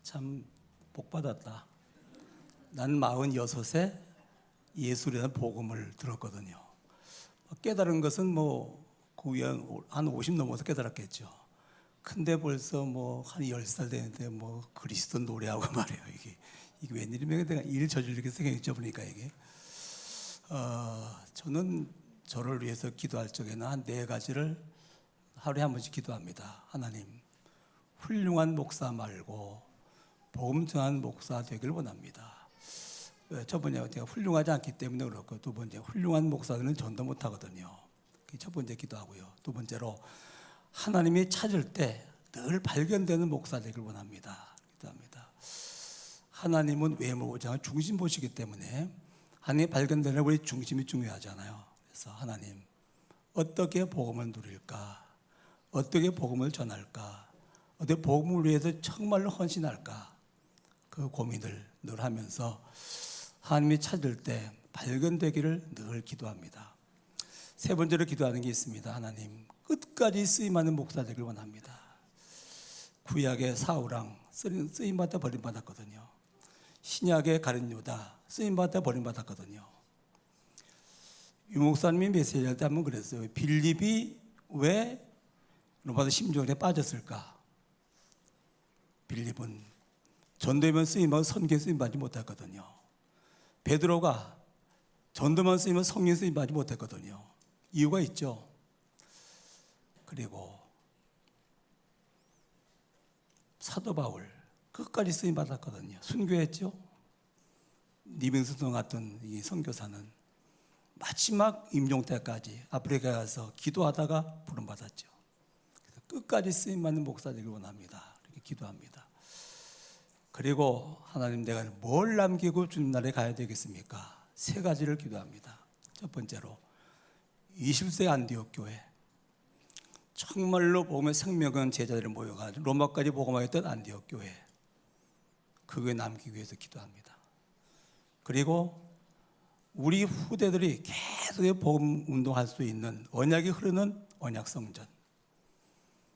참 복받았다. 난 46에 예수라는 복음을 들었거든요. 깨달은 것은 그 위에 한 50 넘어서 깨달았겠죠. 근데 벌써 한 10살 되는데 그리스도 노래하고 말이에요. 이게 웬일이면 내가 일 저지르게 생겼죠. 보니까 이게. 저는 저를 위해서 기도할 적에는 한 4가지를 하루에 한 번씩 기도합니다. 하나님, 훌륭한 목사 말고 복음 전하는 목사 되길 원합니다. 첫 번째, 제가 훌륭하지 않기 때문에 그렇고, 두 번째, 훌륭한 목사들은 전도 못하거든요. 그게 첫 번째 기도하고요. 두 번째로, 하나님이 찾을 때 늘 발견되는 목사 되길 원합니다. 기도합니다. 하나님은 외모보다 중심 보시기 때문에 하나님이 발견되는 우리 중심이 중요하잖아요. 그래서 하나님, 어떻게 복음을 누릴까? 어떻게 복음을 전할까? 어떻게 복음을 위해서 정말로 헌신할까? 그 고민을 늘 하면서 하나님이 찾을 때 발견되기를 늘 기도합니다. 세 번째로 기도하는 게 있습니다. 하나님, 끝까지 쓰임하는 목사 되길 원합니다. 구약의 사울왕 쓰임받다 버림받았거든요. 신약의 가룟 유다 쓰임받다 버림받았거든요. 유 목사님이 메시지할 때 한번 그랬어요. 빌립이 왜 로마서 16절에 빠졌을까? 빌립은 전도에만 쓰임하고 선교에 쓰임받지 못했거든요. 베드로가 전도만 쓰이면 성령 쓰임받지 못했거든요. 이유가 있죠. 그리고 사도 바울 끝까지 쓰임받았거든요. 순교했죠. 니빙스동 같은 이 선교사는 마지막 임종 때까지 아프리카에 가서 기도하다가 부름받았죠. 그래서 끝까지 쓰임받는 목사 되길 원합니다. 이렇게 기도합니다. 그리고 하나님, 내가 뭘 남기고 주님 나라에 가야 되겠습니까? 3가지를 기도합니다. 첫 번째로 20세 안디옥 교회, 정말로 복음의 생명은 제자들이 모여가지고 로마까지 복음하였던 안디옥 교회, 그거에 남기기 위해서 기도합니다. 그리고 우리 후대들이 계속 복음 운동할 수 있는 언약이 흐르는 언약 성전,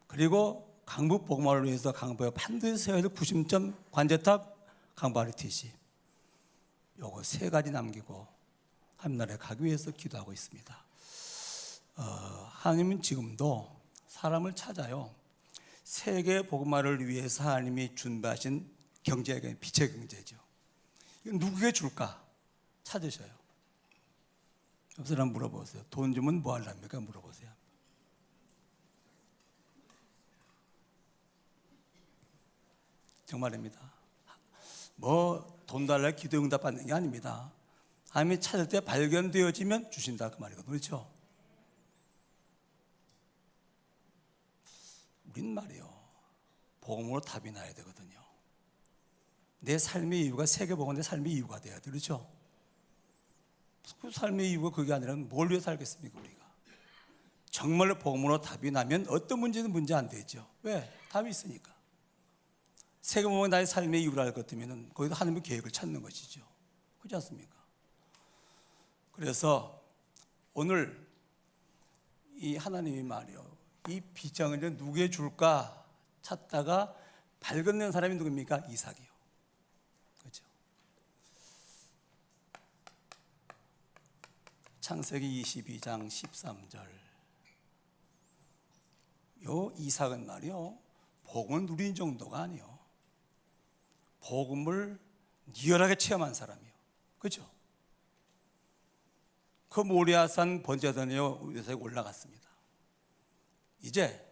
그리고 강북 복음화를 위해서 강북에 반드시 세워야 될 구심점 관제탑 강북 RTC, 요거 3가지 남기고 하나님나라에 가기 위해서 기도하고 있습니다. 하나님은 지금도 사람을 찾아요. 세계 복음화를 위해서 하나님이 준비하신 경제가 빛의 경제죠. 이건 누구에게 줄까? 찾으셔요. 옆 사람 물어보세요. 돈 주면 뭐 하려합니까? 물어보세요. 정말입니다. 돈 달라 기도 응답 받는 게 아닙니다. 하나님이 찾을 때 발견되어지면 주신다, 그 말이거든요. 그렇죠? 우린 말이요, 복음으로 답이 나야 되거든요. 내 삶의 이유가 세계복음의 삶의 이유가 돼야 돼. 그렇죠? 그 삶의 이유가 그게 아니라 뭘 위해 살겠습니까, 우리가? 정말로 복음으로 답이 나면 어떤 문제는 문제 안 되죠. 왜? 답이 있으니까. 세계복음이 나의 삶의 이유를 알 것 같으면 거기서 하나님의 계획을 찾는 것이죠. 그렇지 않습니까? 그래서 오늘 이 하나님이 말이요, 이 비장을 누구에게 줄까 찾다가 발견된 사람이 누굽니까? 이삭이요. 그렇죠? 창세기 22장 13절. 요 이삭은 말이요, 복음을 누린 정도가 아니요, 복음을 리얼하게 체험한 사람이요. 그렇죠? 그 모리아산 번제단에 올라갔습니다. 이제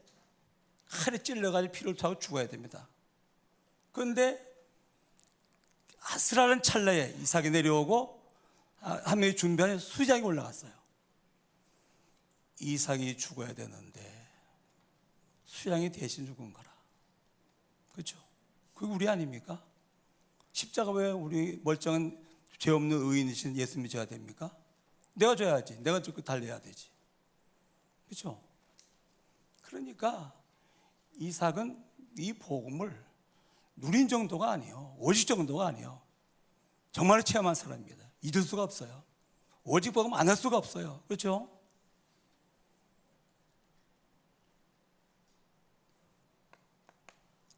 칼에 찔러가지고 피를 타고 죽어야 됩니다. 그런데 아슬아슬한 찰나에 이삭이 내려오고 한 명이 준비한 수장이 올라갔어요. 이삭이 죽어야 되는데 수양이 대신 죽은 거라. 그렇죠? 그게 우리 아닙니까? 십자가 왜 우리 멀쩡한 죄 없는 의인이신 예수님이 져야 됩니까? 내가 져야지. 내가 죽고 달려야 되지. 그렇죠? 그러니까 이삭은 이 복음을 누린 정도가 아니에요. 오직 정도가 아니에요. 정말 체험한 사람입니다. 잊을 수가 없어요. 오직 복음 안 할 수가 없어요. 그렇죠?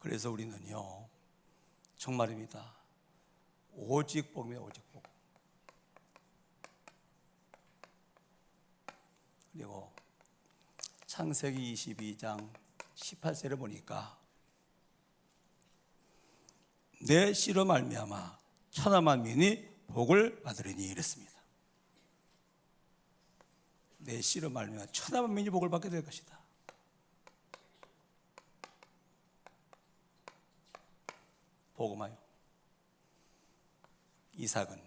그래서 우리는요, 정말입니다. 오직 복입니다. 오직 복. 그리고 창세기 22장 18절에 보니까 내 씨로 말미암아 천하 만민이 복을 받으리니 이랬습니다. 내 씨로 말미암아 천하 만민이 복을 받게 될 것이다. 복음하여 이삭은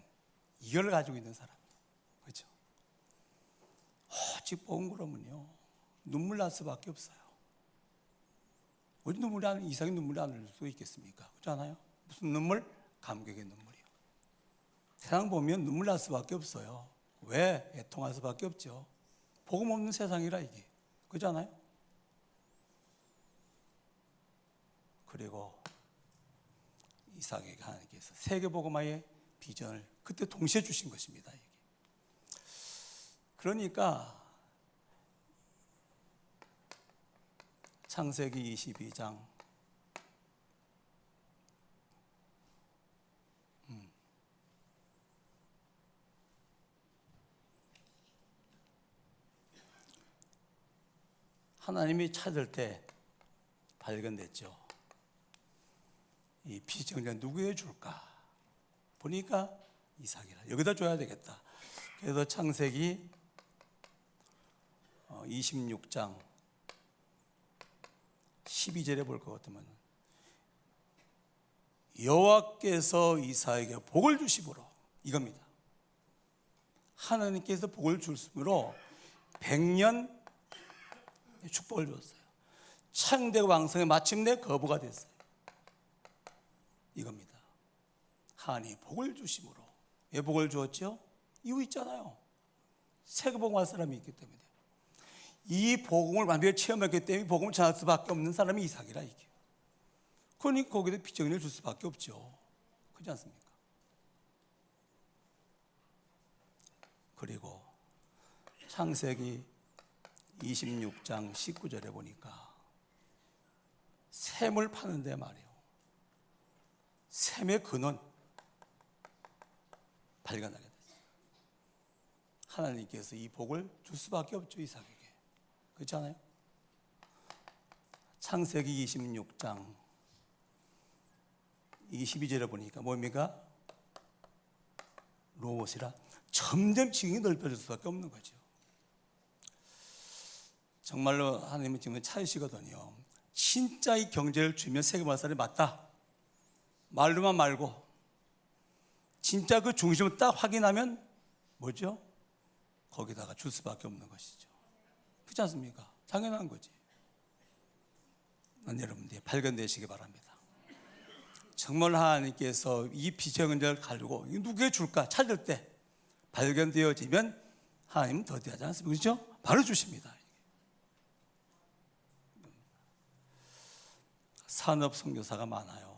이걸 가지고 있는 사람, 그렇죠? 오직 복음 그러면요 눈물 날 수밖에 없어요. 어디 눈물이 안, 이삭이 눈물이 안 흘릴 수 있겠습니까? 그렇지 않아요? 무슨 눈물? 감격의 눈물이요. 세상 보면 눈물 날 수밖에 없어요. 왜? 애통할 수밖에 없죠. 복음 없는 세상이라 이게. 그렇지 않아요? 그리고 이삭에게 하나님께서 세계복음화의 비전을 그때 동시에 주신 것입니다. 이게. 그러니까 창세기 22장 하나님이 찾을 때 발견됐죠. 이 비전을 누구에게 줄까? 보니까 이삭이라. 여기다 줘야 되겠다. 그래서 창세기 26장 12절에 볼 것 같으면 여호와께서 이삭에게 복을 주심으로 이겁니다. 하나님께서 복을 주심으로 100년 축복을 줬어요. 창대가 왕성에 마침내 거부가 됐어요. 이겁니다. 하나님이 복을 주심으로. 왜 복을 주었죠? 이유 있잖아요. 세계복음할 사람이 있기 때문에. 이 복음을 완벽히 체험했기 때문에 복음을 전할 수밖에 없는 사람이 이삭이라 이게. 그러니까 거기에 비전을 줄 수밖에 없죠. 그렇지 않습니까? 그리고 창세기 26장 19절에 보니까 샘을 파는데 말이에요. 샘의 근원 발견하게 됐어요. 하나님께서 이 복을 줄 수밖에 없죠, 이삭에게. 그렇지 않아요? 창세기 26장 22절에 보니까 뭡니까? 로봇이라 점점 지경이 넓혀질 수밖에 없는 거죠. 정말로 하나님은 지금 찾으시거든요. 진짜 이 경제를 주면 세계만 사람이 맞다. 말로만 말고 진짜 그 중심을 딱 확인하면 뭐죠? 거기다가 줄 수밖에 없는 것이죠. 그렇지 않습니까? 당연한 거지. 여러분들이 발견되시기 바랍니다. 정말 하나님께서 이 비전을 가지고 누구에게 줄까 찾을 때 발견되어지면 하나님은 더디하지 않습니까? 그렇죠? 바로 주십니다. 산업 선교사가 많아요.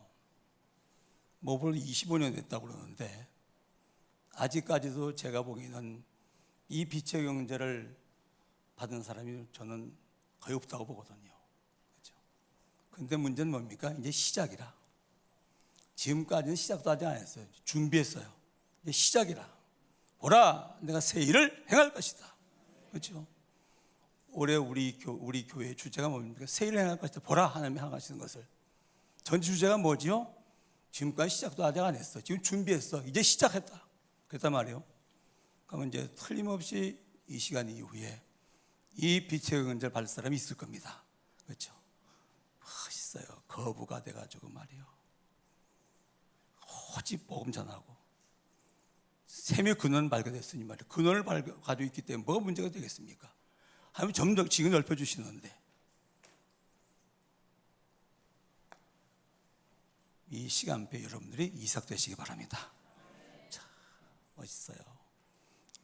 뭐 벌써 25년 됐다고 그러는데 아직까지도 제가 보기에는 이 빛의 경제를 받은 사람이 저는 거의 없다고 보거든요. 그렇죠? 근데 문제는 뭡니까? 이제 시작이라. 지금까지는 시작도 아직 안 했어요. 준비했어요. 이제 시작이라. 보라, 내가 새 일을 행할 것이다. 그렇죠? 올해 우리 교회의 주제가 뭡니까? 새 일을 행할 것이다. 보라, 하나님이 행하시는 것을. 전 주제가 뭐지요? 지금까지 시작도 아직 안 했어. 지금 준비했어. 이제 시작했다. 그랬단 말이에요. 그러면 이제 틀림없이 이 시간 이후에 이 빛의 근절 받을 사람이 있을 겁니다. 그렇죠? 멋있어요. 거부가 돼가지고 말이에요. 오직 복음 전하고 샘의 근원 발견했으니 말이에요. 근원을 가지고 있기 때문에 뭐가 문제가 되겠습니까? 하나님 점점 지금 넓혀주시는데 이 시간표에 여러분들이 이삭 되시기 바랍니다. 자, 멋있어요.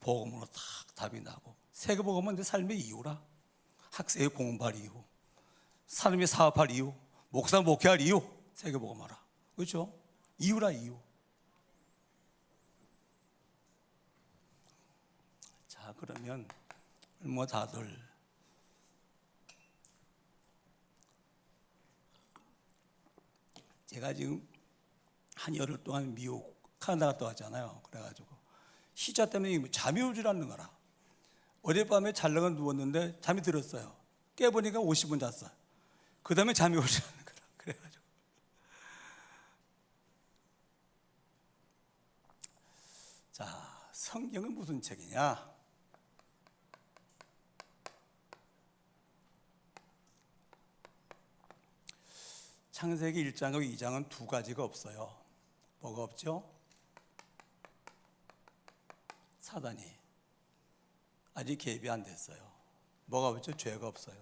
복음으로 딱 답이 나고 세계복음은 내 삶의 이유라. 학생의 공부할 이유, 사람이 사업할 이유, 목사 목회할 이유, 세계복음하라. 그렇죠? 이유라 이유. 자, 그러면 뭐 다들 제가 지금 한 열흘 동안 미국 카나다 갔다 왔잖아요. 그래가지고 시자 때문에 잠이 오질 않는 거라. 어젯밤에 잘라가 누웠는데 잠이 들었어요. 깨보니까 50분 잤어요. 그 다음에 잠이 오질 않는 거라. 그래가지고 자, 성경은 무슨 책이냐? 창세기 1장과 2장은 두 가지가 없어요. 뭐가 없죠? 사단이 아직 개입이 안 됐어요. 뭐가 없죠? 죄가 없어요.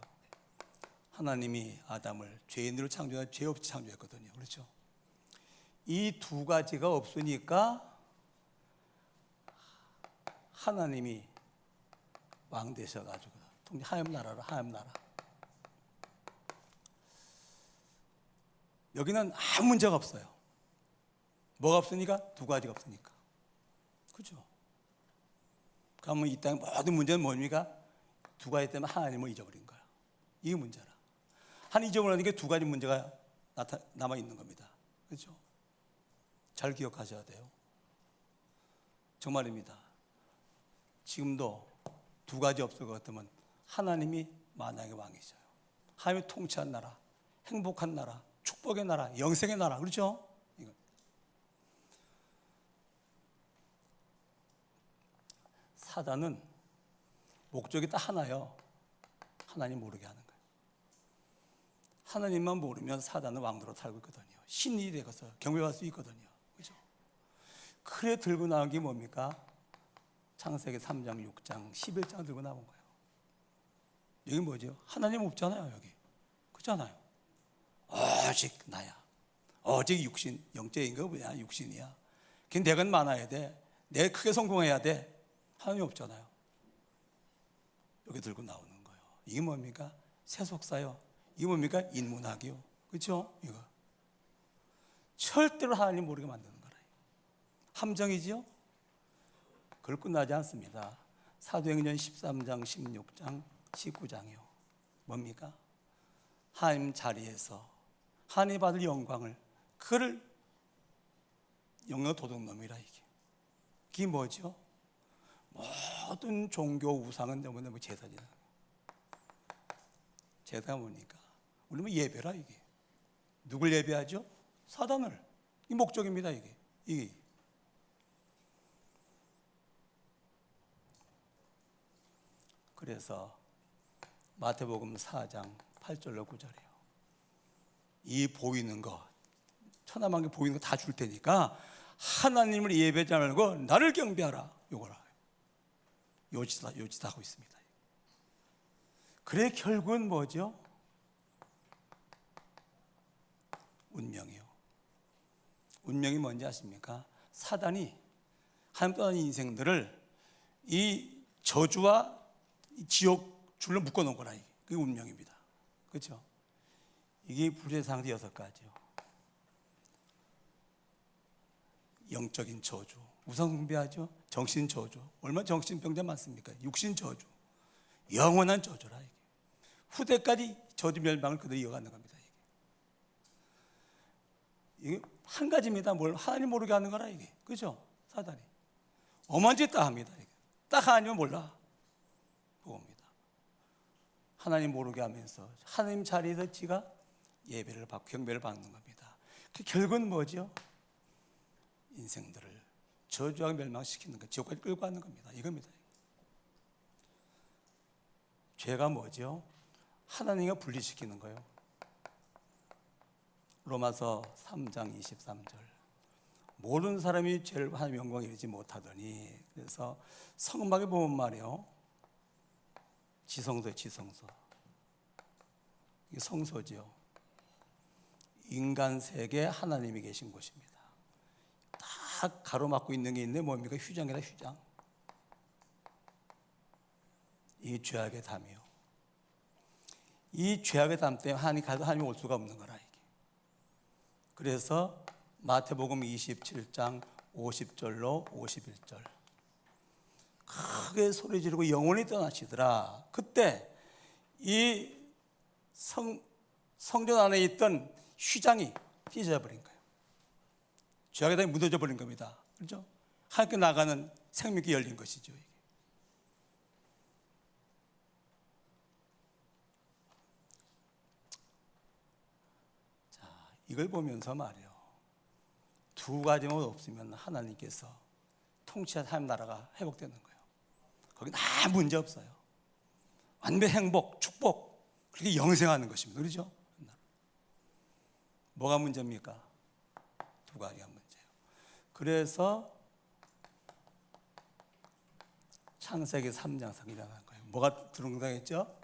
하나님이 아담을 죄인으로 창조해 죄 없이 창조했거든요. 그렇죠? 이 두 가지가 없으니까 하나님이 왕 되셔가지고 하나님 나라로 하나님 나라. 여기는 아무 문제가 없어요. 뭐가 없으니까? 두 가지가 없으니까. 그죠? 그러면 이 땅의 모든 문제는 뭡니까? 두 가지 때문에 하나님을 잊어버린 거야. 이게 문제라. 하나님 잊어버리는 게 두 가지 문제가 남아있는 겁니다. 그렇죠? 잘 기억하셔야 돼요. 정말입니다. 지금도 두 가지 없을 것 같으면 하나님이 만왕의 왕이셔요. 하나님이 통치한 나라, 행복한 나라, 축복의 나라, 영생의 나라. 그렇죠? 이거. 사단은 목적이 딱 하나요. 하나님 모르게 하는 거예요. 하나님만 모르면 사단은 왕도로 살고 있거든요. 신이 되어서 경배할 수 있거든요. 그렇죠? 그래 들고 나온 게 뭡니까? 창세기 3장, 6장, 11장 들고 나온 거예요. 여기 뭐죠? 하나님 없잖아요. 여기. 그렇잖아요. 오직 나야. 오직 육신, 영적인 거 뭐야? 육신이야. 걔 내가 많아야 돼. 내가 크게 성공해야 돼. 하나님 없잖아요. 여기 들고 나오는 거예요. 이게 뭡니까? 세속사요. 이게 뭡니까? 인문학이요. 그렇죠? 이거 절대로 하나님 모르게 만드는 거라. 함정이지요? 그걸 끝나지 않습니다. 사도행전 13장, 16장, 19장이요. 뭡니까? 하나님 자리에서 하나님 받을 영광을, 그를 영광 도둑놈이라. 이게 뭐죠? 모든 종교 우상은 뭐 제사지나. 제사가 뭡니까? 우리 뭐 예배라. 이게 누굴 예배하죠? 사단을. 이 목적입니다. 이게 그래서 마태복음 4장 8절로 9절이에요. 이 보이는 거, 천하만개 보이는 거 다 줄 테니까 하나님을 예배하지 말고 나를 경배하라. 요거라. 요짓 하고 있습니다. 그래 결국은 뭐죠? 운명이요. 운명이 뭔지 아십니까? 사단이 하나님 떠난 인생들을 이 저주와 이 지옥 줄로 묶어놓은 거라. 그게 운명입니다. 그렇죠? 이게 불의 상태 6가지요. 영적인 저주, 우상 숭배하죠. 정신 저주, 얼마나 정신병자 많습니까? 육신 저주, 영원한 저주라. 이게 후대까지 저주 멸망을 그대로 이어가는 겁니다. 이게 한 가지입니다. 뭘 하나님 모르게 하는 거라. 이게 그죠? 사단이 어마한 짓 다 합니다. 이게 딱 하나님은 몰라. 그겁니다. 하나님 모르게 하면서 하나님 자리에서 지가 예배를 받고 경배를 받는 겁니다. 그 결국은 뭐죠? 인생들을 저주하고 멸망시키는 것, 지옥까지 끌고 가는 겁니다. 이겁니다. 죄가 뭐죠? 하나님과 분리시키는 거예요. 로마서 3장 23절. 모든 사람이 죄를 하나님의 영광에 이르지 못하더니. 그래서 성막에 보면 말이요, 지성소에 지성소. 이게 성소지요. 인간 세계에 하나님이 계신 곳입니다. 다 가로막고 있는 게 있는데 뭡니까? 휘장이다, 휘장. 이 죄악의 담이요. 이 죄악의 담 때문에 하나님 가도 하나님 올 수가 없는 거라. 이게. 그래서 마태복음 27장 50절로 51절. 크게 소리 지르고 영원히 떠나시더라. 그때 이 성전 안에 있던 휘장이 찢어져 버린 거예요. 죄악에 묻어져 버린 겁니다. 그렇죠? 하나님께 나가는 생명이 열린 것이죠. 자, 이걸 보면서 말이에요. 두 가지만 없으면 하나님께서 통치한 하나님 나라가 회복되는 거예요. 거기 아무 문제 없어요. 완벽 행복, 축복, 그렇게 영생하는 것입니다. 그렇죠? 뭐가 문제입니까? 두 가지가 문제예요. 그래서 창세기 3장에서 일어난 거예요. 뭐가 들어온다겠죠?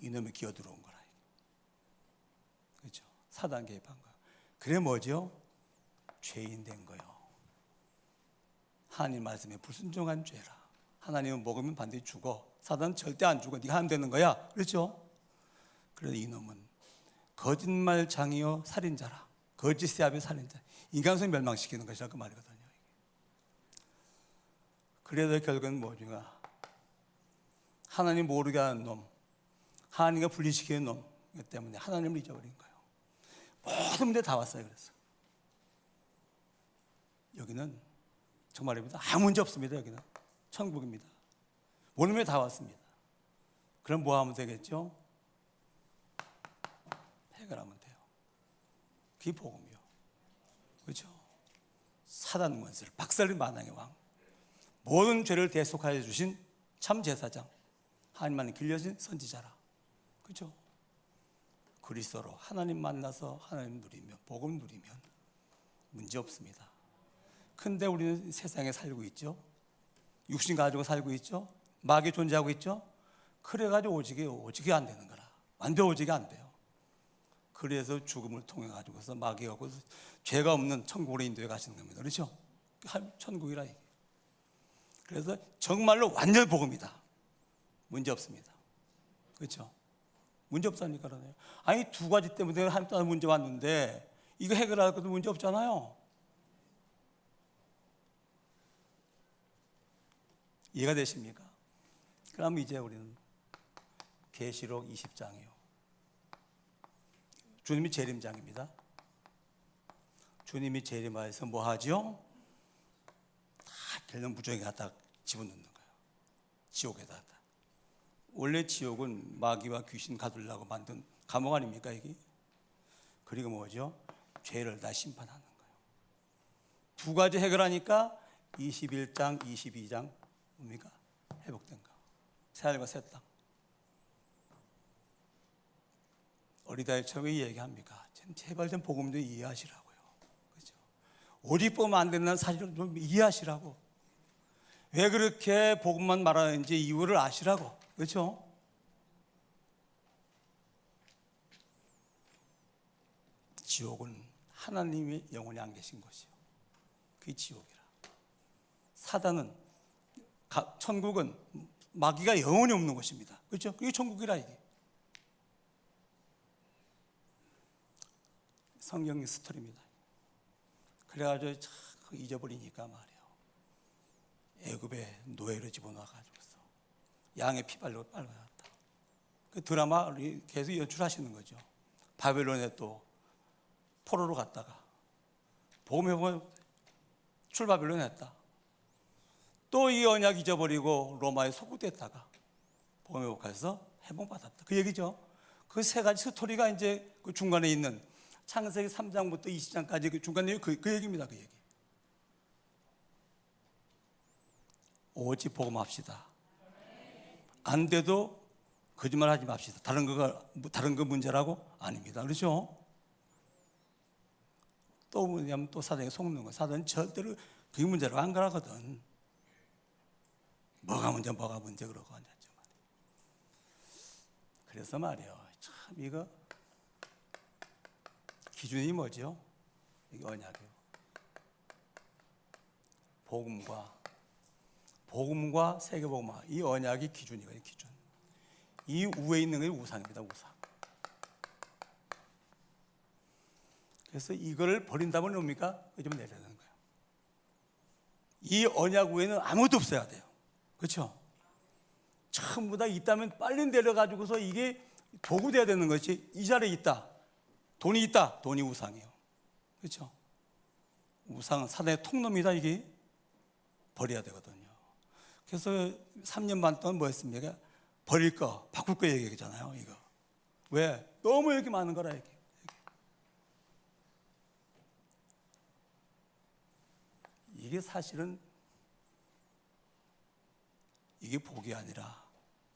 이놈이 기어 들어온 거라. 그렇죠? 사단 개입한 거. 그래 뭐죠? 죄인 된 거요. 하나님 말씀에 불순종한 죄라. 하나님은 먹으면 반드시 죽어. 사단은 절대 안 죽어. 네가 하면 되는 거야. 그렇죠? 그래서 이놈은 거짓말장이요 살인자라. 거짓의 아비 살인자. 인간성 멸망시키는 것이라 그 말이거든요. 그래서 결국은 뭐죠? 하나님 모르게 하는 놈, 하나님과 분리시키는 놈 때문에 하나님을 잊어버린 거예요. 모든 문제 다 왔어요. 그래서 여기는 정말입니다. 아무 문제 없습니다. 여기는 천국입니다. 모든 문제 다 왔습니다. 그럼 뭐 하면 되겠죠? 해결하면 돼요. 그게 복음이요. 그렇죠? 사단 원수를 박살낸 만왕의 왕, 모든 죄를 대속하여 주신 참 제사장, 하나님만이 길려진 선지자라. 그렇죠? 그리스도로 하나님 만나서 하나님 누리면, 복음 누리면 문제 없습니다. 근데 우리는 세상에 살고 있죠. 육신 가지고 살고 있죠. 마귀 존재하고 있죠. 그래가지고 오직이 안 되는 거라. 완전 오직이 안 돼요. 그래서 죽음을 통해 가지고서 마귀하고 죄가 없는 천국으로 인도해 가시는 겁니다. 그렇죠? 천국이라 이게. 그래서 정말로 완전 복음이다. 문제 없습니다. 그렇죠? 문제 없다니까 그러네요. 아니 두 가지 때문에 하나님 따라 문제 왔는데 이거 해결할 것도 문제 없잖아요. 이해가 되십니까? 그럼 이제 우리는 계시록 20장이요. 주님이 재림장입니다. 주님이 재림하여서 뭐 하죠? 다 결론 무정에 갖다 집어넣는 거예요. 지옥에다. 원래 지옥은 마귀와 귀신 가두려고 만든 감옥 아닙니까 이게? 그리고 뭐죠? 죄를 다 심판하는 거예요. 두 가지 해결하니까 21장, 22장 뭡니까? 회복된 거. 새하늘과 새 땅. 어리다이처럼 왜 얘기합니까? 제발 좀 복음 좀 이해하시라고요. 그렇죠? 오직 보면 안 된다는 사실을 좀 이해하시라고. 왜 그렇게 복음만 말하는지 이유를 아시라고. 그렇죠? 지옥은 하나님이 영원히 안 계신 곳이요. 그게 지옥이라. 사단은 천국은 마귀가 영원히 없는 곳입니다. 그렇죠? 그게 천국이라 이게. 성경 스토리입니다. 그래가지고 참 잊어버리니까 말이에요. 애굽에 노예로 집어넣어가지고서 양의 피발로 빨아놨다. 그 드라마를 계속 연출하시는 거죠. 바벨론에 또 포로로 갔다가 복음해보면 출바벨론 했다. 또 이 언약 잊어버리고 로마에 소구됐다가 복음회복해서 해방받았다. 그 얘기죠. 그 세 가지 스토리가 이제 그 중간에 있는 창세기 3장부터 20장까지 그 중간에 그 얘기입니다. 그 얘기. 오직 복음합시다. 안 돼도 거짓말 하지 맙시다. 다른 거 문제라고? 아닙니다. 그렇죠? 또 뭐냐면 또 사단에 속는 거. 사단은 절대로 그게 문제라고 안 가거든. 뭐가 문제 그러고 앉았죠. 그래서 말이에요. 참 이거 기준이 뭐죠? 이게 언약이에요. 복음과 세계복음화 이 언약이 기준이거든요. 기준. 이 위에 있는 게 우상입니다. 우상. 그래서 이거를 버린다면 뭡니까? 좀 내려는 거예요. 이 언약 위에는 아무것도 없어야 돼요. 그렇죠? 전부 다 있다면 빨리 내려가지고서 이게 도구돼야 되는 것이 이 자리에 있다. 돈이 있다. 돈이 우상이에요. 그렇죠? 우상 사단의 통로입니다. 이게 버려야 되거든요. 그래서 3년 반 동안 뭐 했습니까? 버릴 거, 바꿀 거 얘기하잖아요. 이거 왜? 너무 여기 많은 거라 이게. 이게 사실은 이게 복이 아니라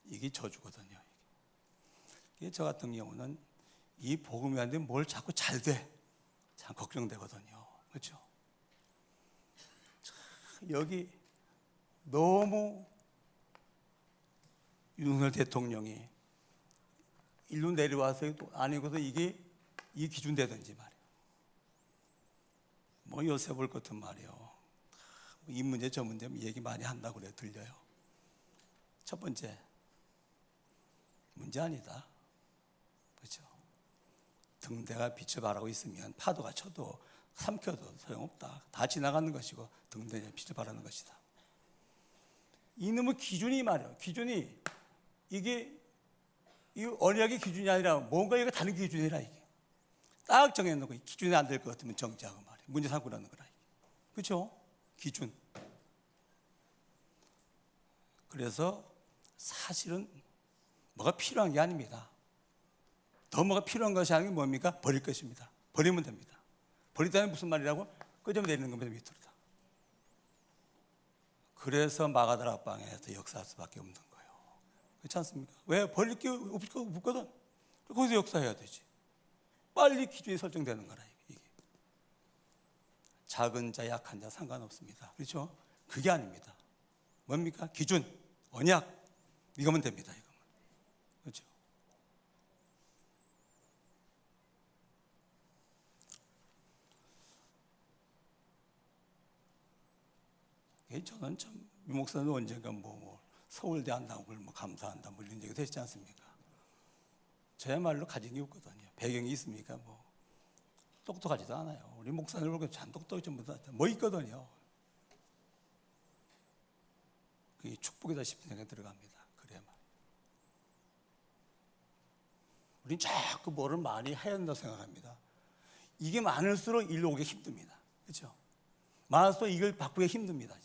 이게 저주거든요. 이게 저 같은 경우는 이 복음이 안 되면 뭘 자꾸 잘 돼. 참 걱정되거든요. 그렇죠? 여기 너무 윤석열 대통령이 일로 내려와서 아니고서 이게 이 기준 되든지 말이에요. 뭐 요새 볼 것은 말이에요. 이 문제 저 문제 얘기 많이 한다고 그래 들려요. 첫 번째 문제 아니다. 그렇죠? 등대가 빛을 발하고 있으면 파도가 쳐도 삼켜도 소용없다. 다 지나가는 것이고 등대에 빛을 발하는 것이다. 이놈의 기준이 말이에요. 기준이 이게 이 언약의 기준이 아니라 뭔가 이거 다른 기준이라 이게 딱 정해놓고 기준이 안 될 것 같으면 정지하고 말이에요. 문제 삼고 그러는 거라. 그렇죠? 기준. 그래서 사실은 뭐가 필요한 게 아닙니다. 더 뭐가 필요한 것이 아니면 뭡니까? 버릴 것입니다. 버리면 됩니다. 버리다는 무슨 말이라고? 끄집어 내리는 겁니다. 밑으로 다. 그래서 마가다라 방에서 역사할 수밖에 없는 거예요. 그렇지 않습니까? 왜? 버릴 게 없거든. 거기서 역사해야 되지. 빨리 기준이 설정되는 거라 이게. 작은 자 약한 자 상관없습니다. 그렇죠? 그게 아닙니다. 뭡니까? 기준, 언약 이거면 됩니다. 이거면. 그렇죠? 저는 참 유 목사는 언젠가 뭐 서울대 한다고 뭐 감사한다 뭐 이런 얘기 되시지 않습니까? 저야말로 가진 게 없거든요. 배경이 있습니까? 뭐 똑똑하지도 않아요. 우리 목사님 보고 참 똑똑히 좀 뭐 있거든요. 그게 축복이다 싶은 생각이 들어갑니다. 그래야만. 우린 자꾸 뭐를 많이 해야 한다고 생각합니다. 이게 많을수록 일로 오기 힘듭니다. 그렇죠? 많을수록 이걸 바꾸기 힘듭니다.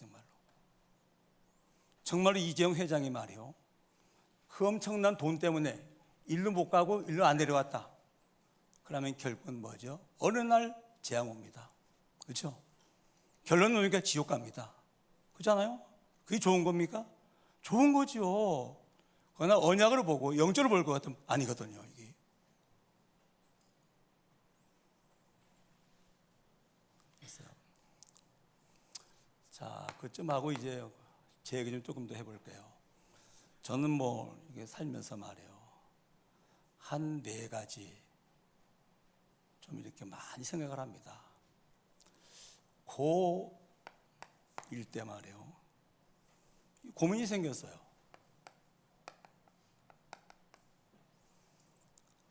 정말로 이재용 회장이 말이요. 그 엄청난 돈 때문에 일로 못 가고 일로 안 내려왔다. 그러면 결국은 뭐죠? 어느 날 재앙 옵니다. 그렇죠? 결론은 오니까 지옥 갑니다. 그렇잖아요? 그게 좋은 겁니까? 좋은 거죠. 그러나 언약을 보고 영적으로 볼 것 같으면 아니거든요. 이게. 자, 그쯤 하고 이제 제 얘기 좀 조금 더 해볼게요. 저는 뭐 이게 살면서 말이에요. 한 4가지 좀 이렇게 많이 생각을 합니다. 고1 때 말이에요. 고민이 생겼어요.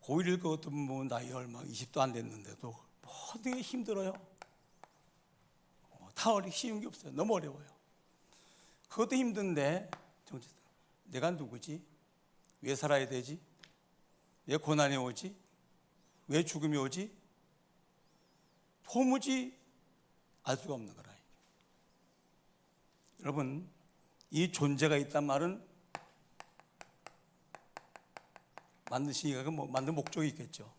고1일 것도 뭐 나이 얼마 20도 안 됐는데도 모든 게 힘들어요. 다 쉬운 게 없어요. 너무 어려워요. 그것도 힘든데 내가 누구지? 왜 살아야 되지? 왜 고난이 오지? 왜 죽음이 오지? 도무지 알 수가 없는 거라. 여러분, 이 존재가 있단 말은 만드시기가 뭐 만든 목적이 있겠죠.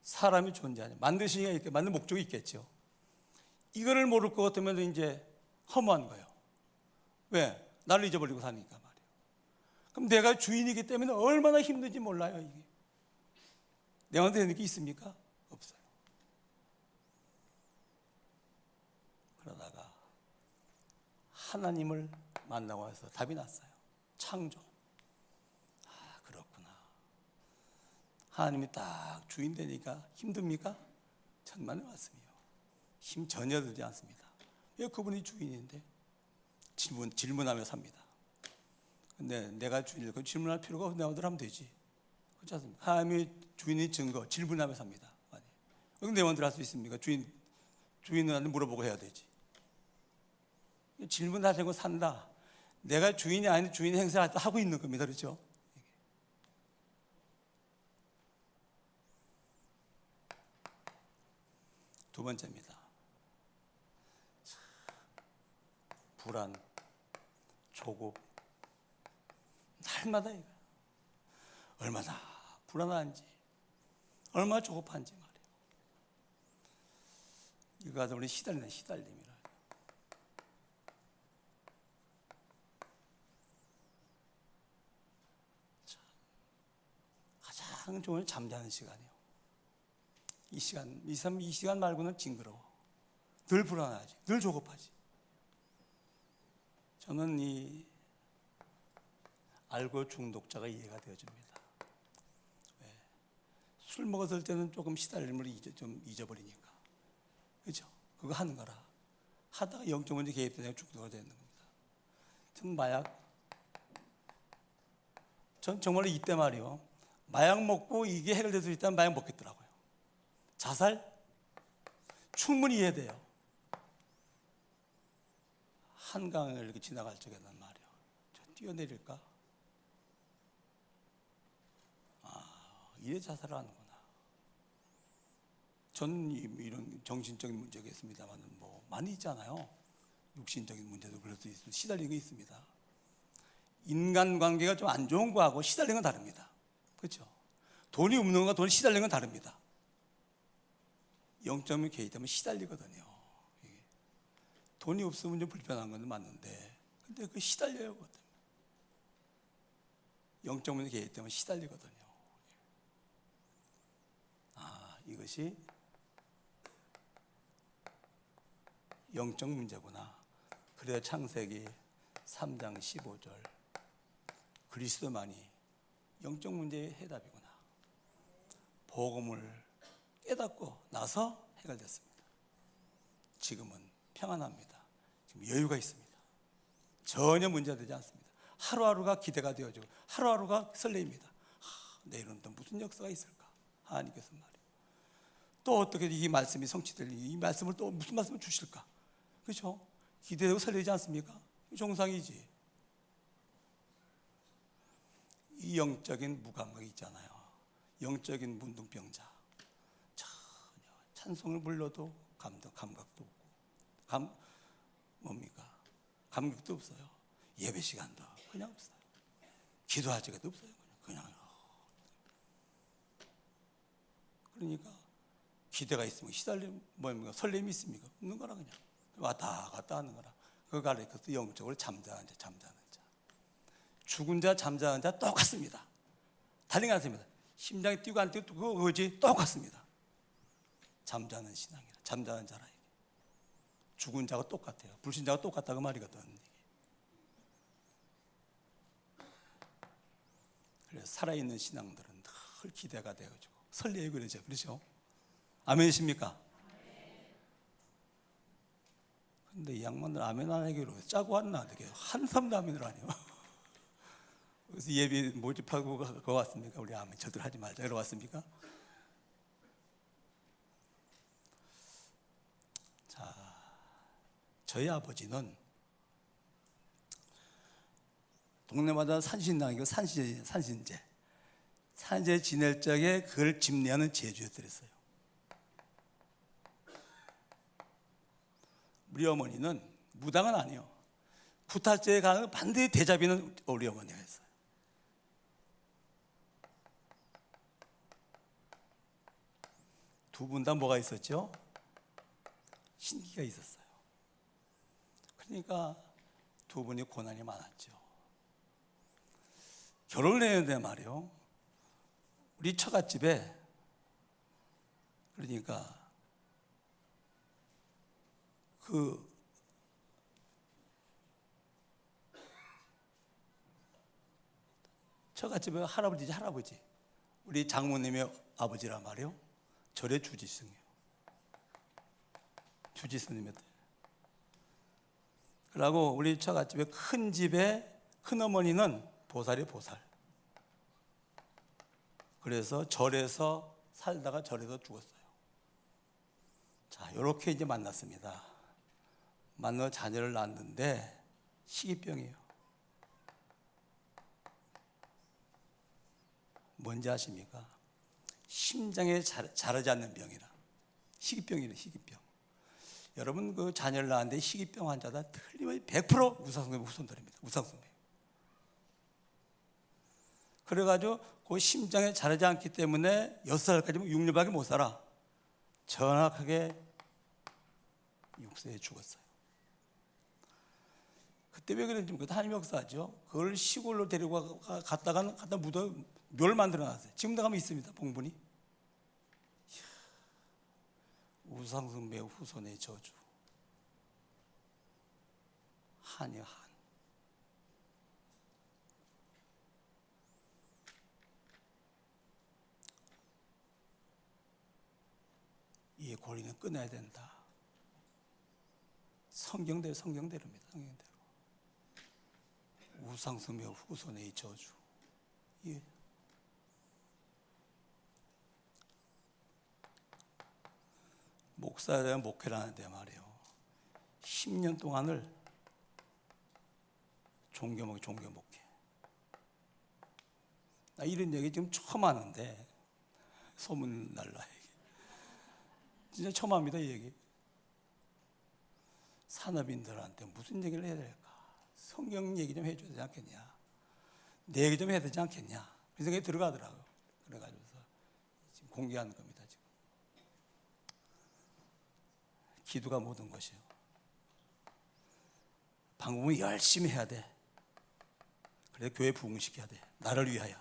사람이 존재하냐? 만드시기가 있게 만든 목적이 있겠죠. 이거를 모를 것 같으면 이제 허무한 거예요. 왜? 나를 잊어버리고 사니까 말이에요. 그럼 내가 주인이기 때문에 얼마나 힘든지 몰라요. 이게 내한테 되는 게 있습니까? 없어요. 그러다가 하나님을 만나고 와서 답이 났어요. 창조. 아, 그렇구나. 하나님이 딱 주인 되니까 힘듭니까? 천만의 말씀이요. 힘 전혀 들지 않습니다. 왜? 그분이 주인인데 질문하며 삽니다. 근데 내가 주인이고 질문할 필요가 없고 내 마음대로 하면 되지. 그렇지 않습니까? 하나님이 주인의 증거 질문하며 삽니다. 그럼 내 마음대로 할 수 있습니까? 주인한테 물어보고 해야 되지. 질문하려고 산다. 내가 주인이 아닌 주인 행세를 하고 있는 겁니다. 그렇죠? 두 번째입니다. 불안, 조급, 날마다 이거 얼마나 불안한지, 얼마나 조급한지 말이에요. 이거 가서 우리 시달림이라. 가장 좋은 잠자는 시간이에요. 이 시간 말고는 징그러워. 늘 불안하지, 늘 조급하지. 저는 이 알코올 중독자가 이해가 되어집니다. 왜? 술 먹었을 때는 조금 시달림을 좀 잊어버리니까. 그렇죠? 그거 하는 거라. 하다가 영적 문제 개입되면 중독가 되는 겁니다. 전 정말 이때 말이요. 마약 먹고 이게 해결될 수 있다면 마약 먹겠더라고요. 자살? 충분히 이해돼요. 한강을 이렇게 지나갈 적에는 말이요. 저 뛰어내릴까? 이래 자살을 하는구나. 저는 이런 정신적인 문제가 있습니다만 뭐 많이 있잖아요. 육신적인 문제도 그럴 수 있고 시달리는 게 있습니다. 인간관계가 좀 안 좋은 거하고 시달리는 건 다릅니다. 그렇죠? 돈이 없는 것과 돈이 시달리는 건 다릅니다. 영적인 개입되면 시달리거든요. 돈이 없으면 좀 불편한 건 맞는데 근데 그 시달려요. 영적인 개입되면 시달리거든요. 이것이 영적 문제구나. 그래야 창세기 3장 15절 그리스도만이 영적 문제의 해답이구나. 복음을 깨닫고 나서 해결됐습니다. 지금은 평안합니다. 지금 여유가 있습니다. 전혀 문제되지 않습니다. 하루하루가 기대가 되어지고 하루하루가 설레입니다. 내일은 또 무슨 역사가 있을까? 하나님께서 말이에요. 또 어떻게 이 말씀이 성취될 이 말씀을 또 무슨 말씀을 주실까? 그렇죠? 기대되고 설레지 않습니까? 정상이지. 이 영적인 무감각이 있잖아요. 영적인 문둥병자. 전혀 찬송을 불러도 감각도 없고 감격도 없어요. 예배 시간도 그냥 없어요. 기도할 적에도 없어요. 그냥 그러니까 기대가 있으면 시달림 뭡니까? 설렘이 있습니까? 없는 거라 그냥 왔다 갔다 하는 거라. 그거 가르쳐서 영적으로 잠자는 자. 죽은 자 잠자는 자 똑같습니다. 다른 게 않습니다. 심장이 뛰고 안 뛰고 그거지 똑같습니다. 잠자는 신앙이라 잠자는 자라. 죽은 자가 똑같아요. 불신자가 똑같다고 말이거든. 그래서 살아있는 신앙들은 늘 기대가 되어지고 설레고 그러죠. 그렇죠? 아멘이십니까? 근데 이 양반들 아멘 안 하기로 짜고 왔나? 되게 한삼도 아멘을 안 해요. 그래서 예비 모집하고 그거 왔습니까? 우리 아멘 저들 하지 말자 이러고 왔습니까? 자, 저희 아버지는 동네마다 산신당이고 산신제 지낼 적에 그걸 집례하는 제주였더랬어요. 우리 어머니는 무당은 아니에요. 구탈제에 가는 반드시 대자비는 우리 어머니가 했어요. 두 분 다 뭐가 있었죠? 신기가 있었어요. 그러니까 두 분이 고난이 많았죠. 결혼을 했는데 말이요. 우리 처갓집에 그러니까 그 처갓집에 할아버지 우리 장모님의 아버지란 말이요. 절의 주지스님이에요. 주지스님이었대요. 그러고 우리 처갓집에 큰 집에 큰어머니는 보살. 그래서 절에서 살다가 절에서 죽었어요. 자, 이렇게 이제 만났습니다. 만나 자녀를 낳았는데 식이병이에요. 뭔지 아십니까? 심장에 자르지 않는 병이라. 희귀병이네, 희귀병. 여러분 그 자녀를 낳았는데 희귀병 환자다 틀림없이 100% 우상숭배 후손들입니다. 우상숭배. 그래가지고 그 심장에 자라지 않기 때문에 6살까지는 6년밖에 못 살아. 정확하게 6세에 죽었어요. 그때 왜 그랬는지 모르겠어요. 하나님 역사죠. 그걸 시골로 데리고 갖다 묻어 묘를 만들어 놨어요. 지금도 가면 있습니다. 봉분이. 우상숭배 후손의 저주. 한이요, 한. 이 고리는 끊어야 된다. 성경대로입니다. 성경대로. 우상숭배 후손의 저주. 예. 목사에 대한 목회를 하는데 말이에요. 10년 동안을 종교 목회. 나 이런 얘기 지금 처음 하는데 소문 날라 얘기. 진짜 처음 합니다, 이 얘기. 산업인들한테 무슨 얘기를 해야 될까? 성경 얘기 좀 해줘야 되지 않겠냐? 내 얘기 좀 해야 되지 않겠냐? 그 생각이 들어가더라고요. 그래가지고서 지금 공개하는 겁니다, 지금. 기도가 모든 것이요. 방법은 열심히 해야 돼. 그래서 교회 부흥시켜야 돼. 나를 위하여.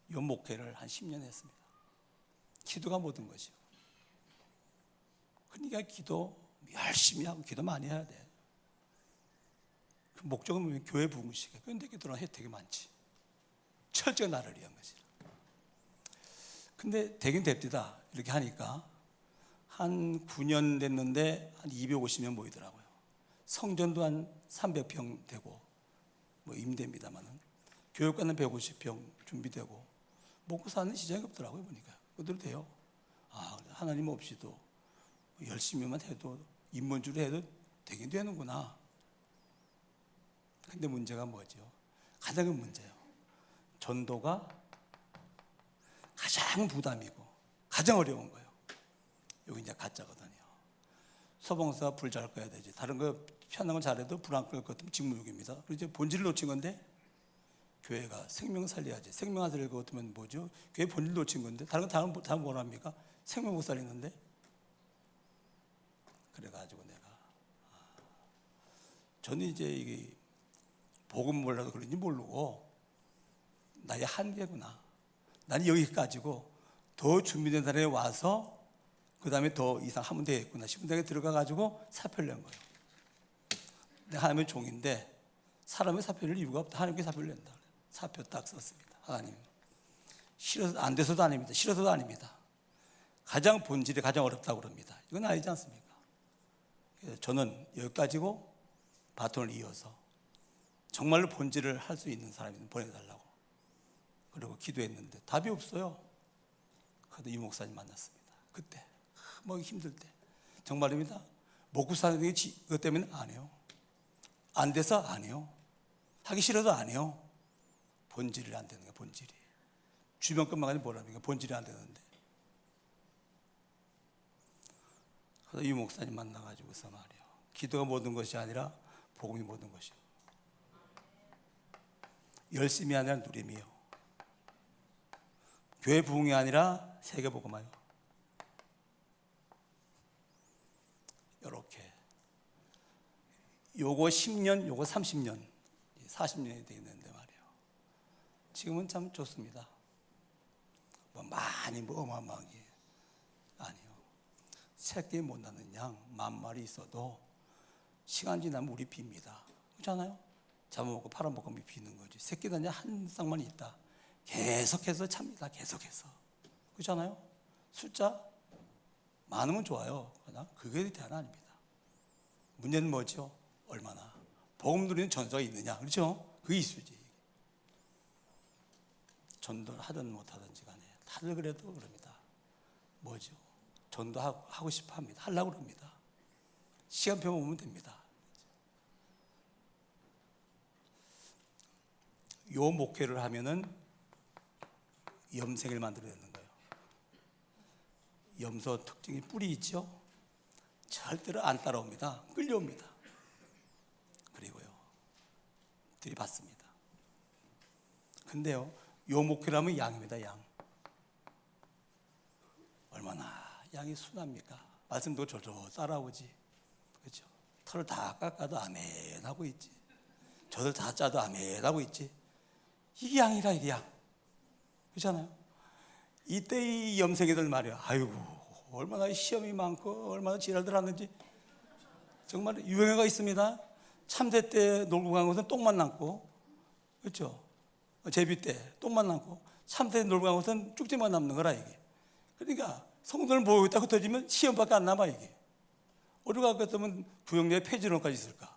이 목회를 한 10년 했습니다. 기도가 모든 것이요. 그러니까 기도 열심히 하고 기도 많이 해야 돼. 그 목적은 뭐냐면 교회 부흥시켜. 그런데 기도는 혜택이 많지. 철저히 나를 위한 것이라. 근데 되긴 됩니다. 이렇게 하니까 한 9년 됐는데 한 250명 모이더라고요. 성전도 한 300평 되고 뭐 임대입니다만은 교육관은 150평 준비되고 먹고 사는 시장이 없더라고요. 보니까 그대로 돼요. 아, 하나님 없이도 열심히만 해도 인문주로 해도 되긴 되는구나. 근데 문제가 뭐죠? 가장 큰 문제예요. 전도가 가장 부담이고 가장 어려운 거예요. 여기 이제 가짜거든요. 소봉사가 불 잘 꺼야 되지. 다른 거 편한 건 잘해도 불 안 끌 것 같으면 직무유기입니다. 그래서 본질을 놓친 건데 교회가 생명 살려야지. 생명 안 살릴 것 같으면 뭐죠? 교회 본질 놓친 건데 다른 건 다른 뭘 합니까? 생명 못 살리는데. 그래가지고 내가 저는 이제 이게 복음 몰라도 그런지 모르고 나의 한계구나. 나는 여기까지고 더 준비된 사람이 와서 그 다음에 더 이상 하면 되겠구나 싶은 데에 들어가가지고 사표를 낸 거예요. 내가 하나님의 종인데 사람이 사표를 낼 이유가 없다. 하나님께 사표를 낸다. 사표 딱 썼습니다. 하나님 싫어서 안 돼서도 아닙니다. 싫어서도 아닙니다. 가장 본질이 가장 어렵다고 그럽니다. 이건 아니지 않습니까? 그래서 저는 여기까지고 바톤을 이어서 정말로 본질을 할 수 있는 사람이 보내달라고 그리고 기도했는데 답이 없어요. 그래도 이 목사님 만났습니다. 그때 뭐 힘들 때 정말입니다. 먹고 사는 게 그것 때문에 안 해요. 안 돼서 안 해요. 하기 싫어도 안 해요. 본질이 안 되는 거예요. 본질이. 주변 것만 가지고 뭐랍니까? 본질이 안 되는데. 그래서 이 목사님 만나가지고서 말이에요. 기도가 모든 것이 아니라 복음이 모든 것이요. 열심이 아니라 누림이요. 교회 부흥이 아니라 세계 복음화요. 이렇게 요거 10년, 요거 30년, 40년이 되겠는데 말이에요. 지금은 참 좋습니다. 뭐 많이 뭐 어마어마하게 아니요. 새끼 못 낳는 양 10,000마리 있어도 시간 지나면 우리 빕니다. 그렇잖아요? 잡아먹고 팔아먹고 비는 거지. 새끼 낳는 양 한 쌍만 있다. 계속해서 찹니다. 계속해서. 그렇잖아요? 숫자 많으면 좋아요. 그러나 그게 대안은 아닙니다. 문제는 뭐죠? 얼마나 복음 누리는 전도가 있느냐, 그렇죠? 그게 이수지. 전도를 하든 못하든지 간에 다들 그래도 그럽니다. 뭐죠? 전도하고 싶어 합니다. 하려고 그럽니다. 시간표만 오면 됩니다. 요 목회를 하면은 염색을 만들어야 되는 거예요. 염소 특징이 뿔이 있죠. 절대로 안 따라옵니다. 끌려옵니다. 그리고요 들이받습니다. 근데요 요 목표라면 양입니다. 양. 얼마나 양이 순합니까? 말씀도 졸졸 따라오지. 그렇죠? 털을 다 깎아도 아멘하고 있지. 젖을 다 짜도 아멘하고 있지. 이게 양이라 이게 양. 그렇잖아요. 이때 이 염색이들 말이야. 아이고 얼마나 시험이 많고 얼마나 지랄들 하는지. 정말 유행어가 있습니다. 참새 때 놀고 간 것은 똥만 남고, 그렇죠? 제비 때 똥만 남고, 참새 놀고 간 것은 쭉지만 남는 거라 이게. 그러니까 성도를 모으고 있다 흩어지면 시험밖에 안 남아 이게. 어디가 같으면 구역내에 폐지론까지 있을까?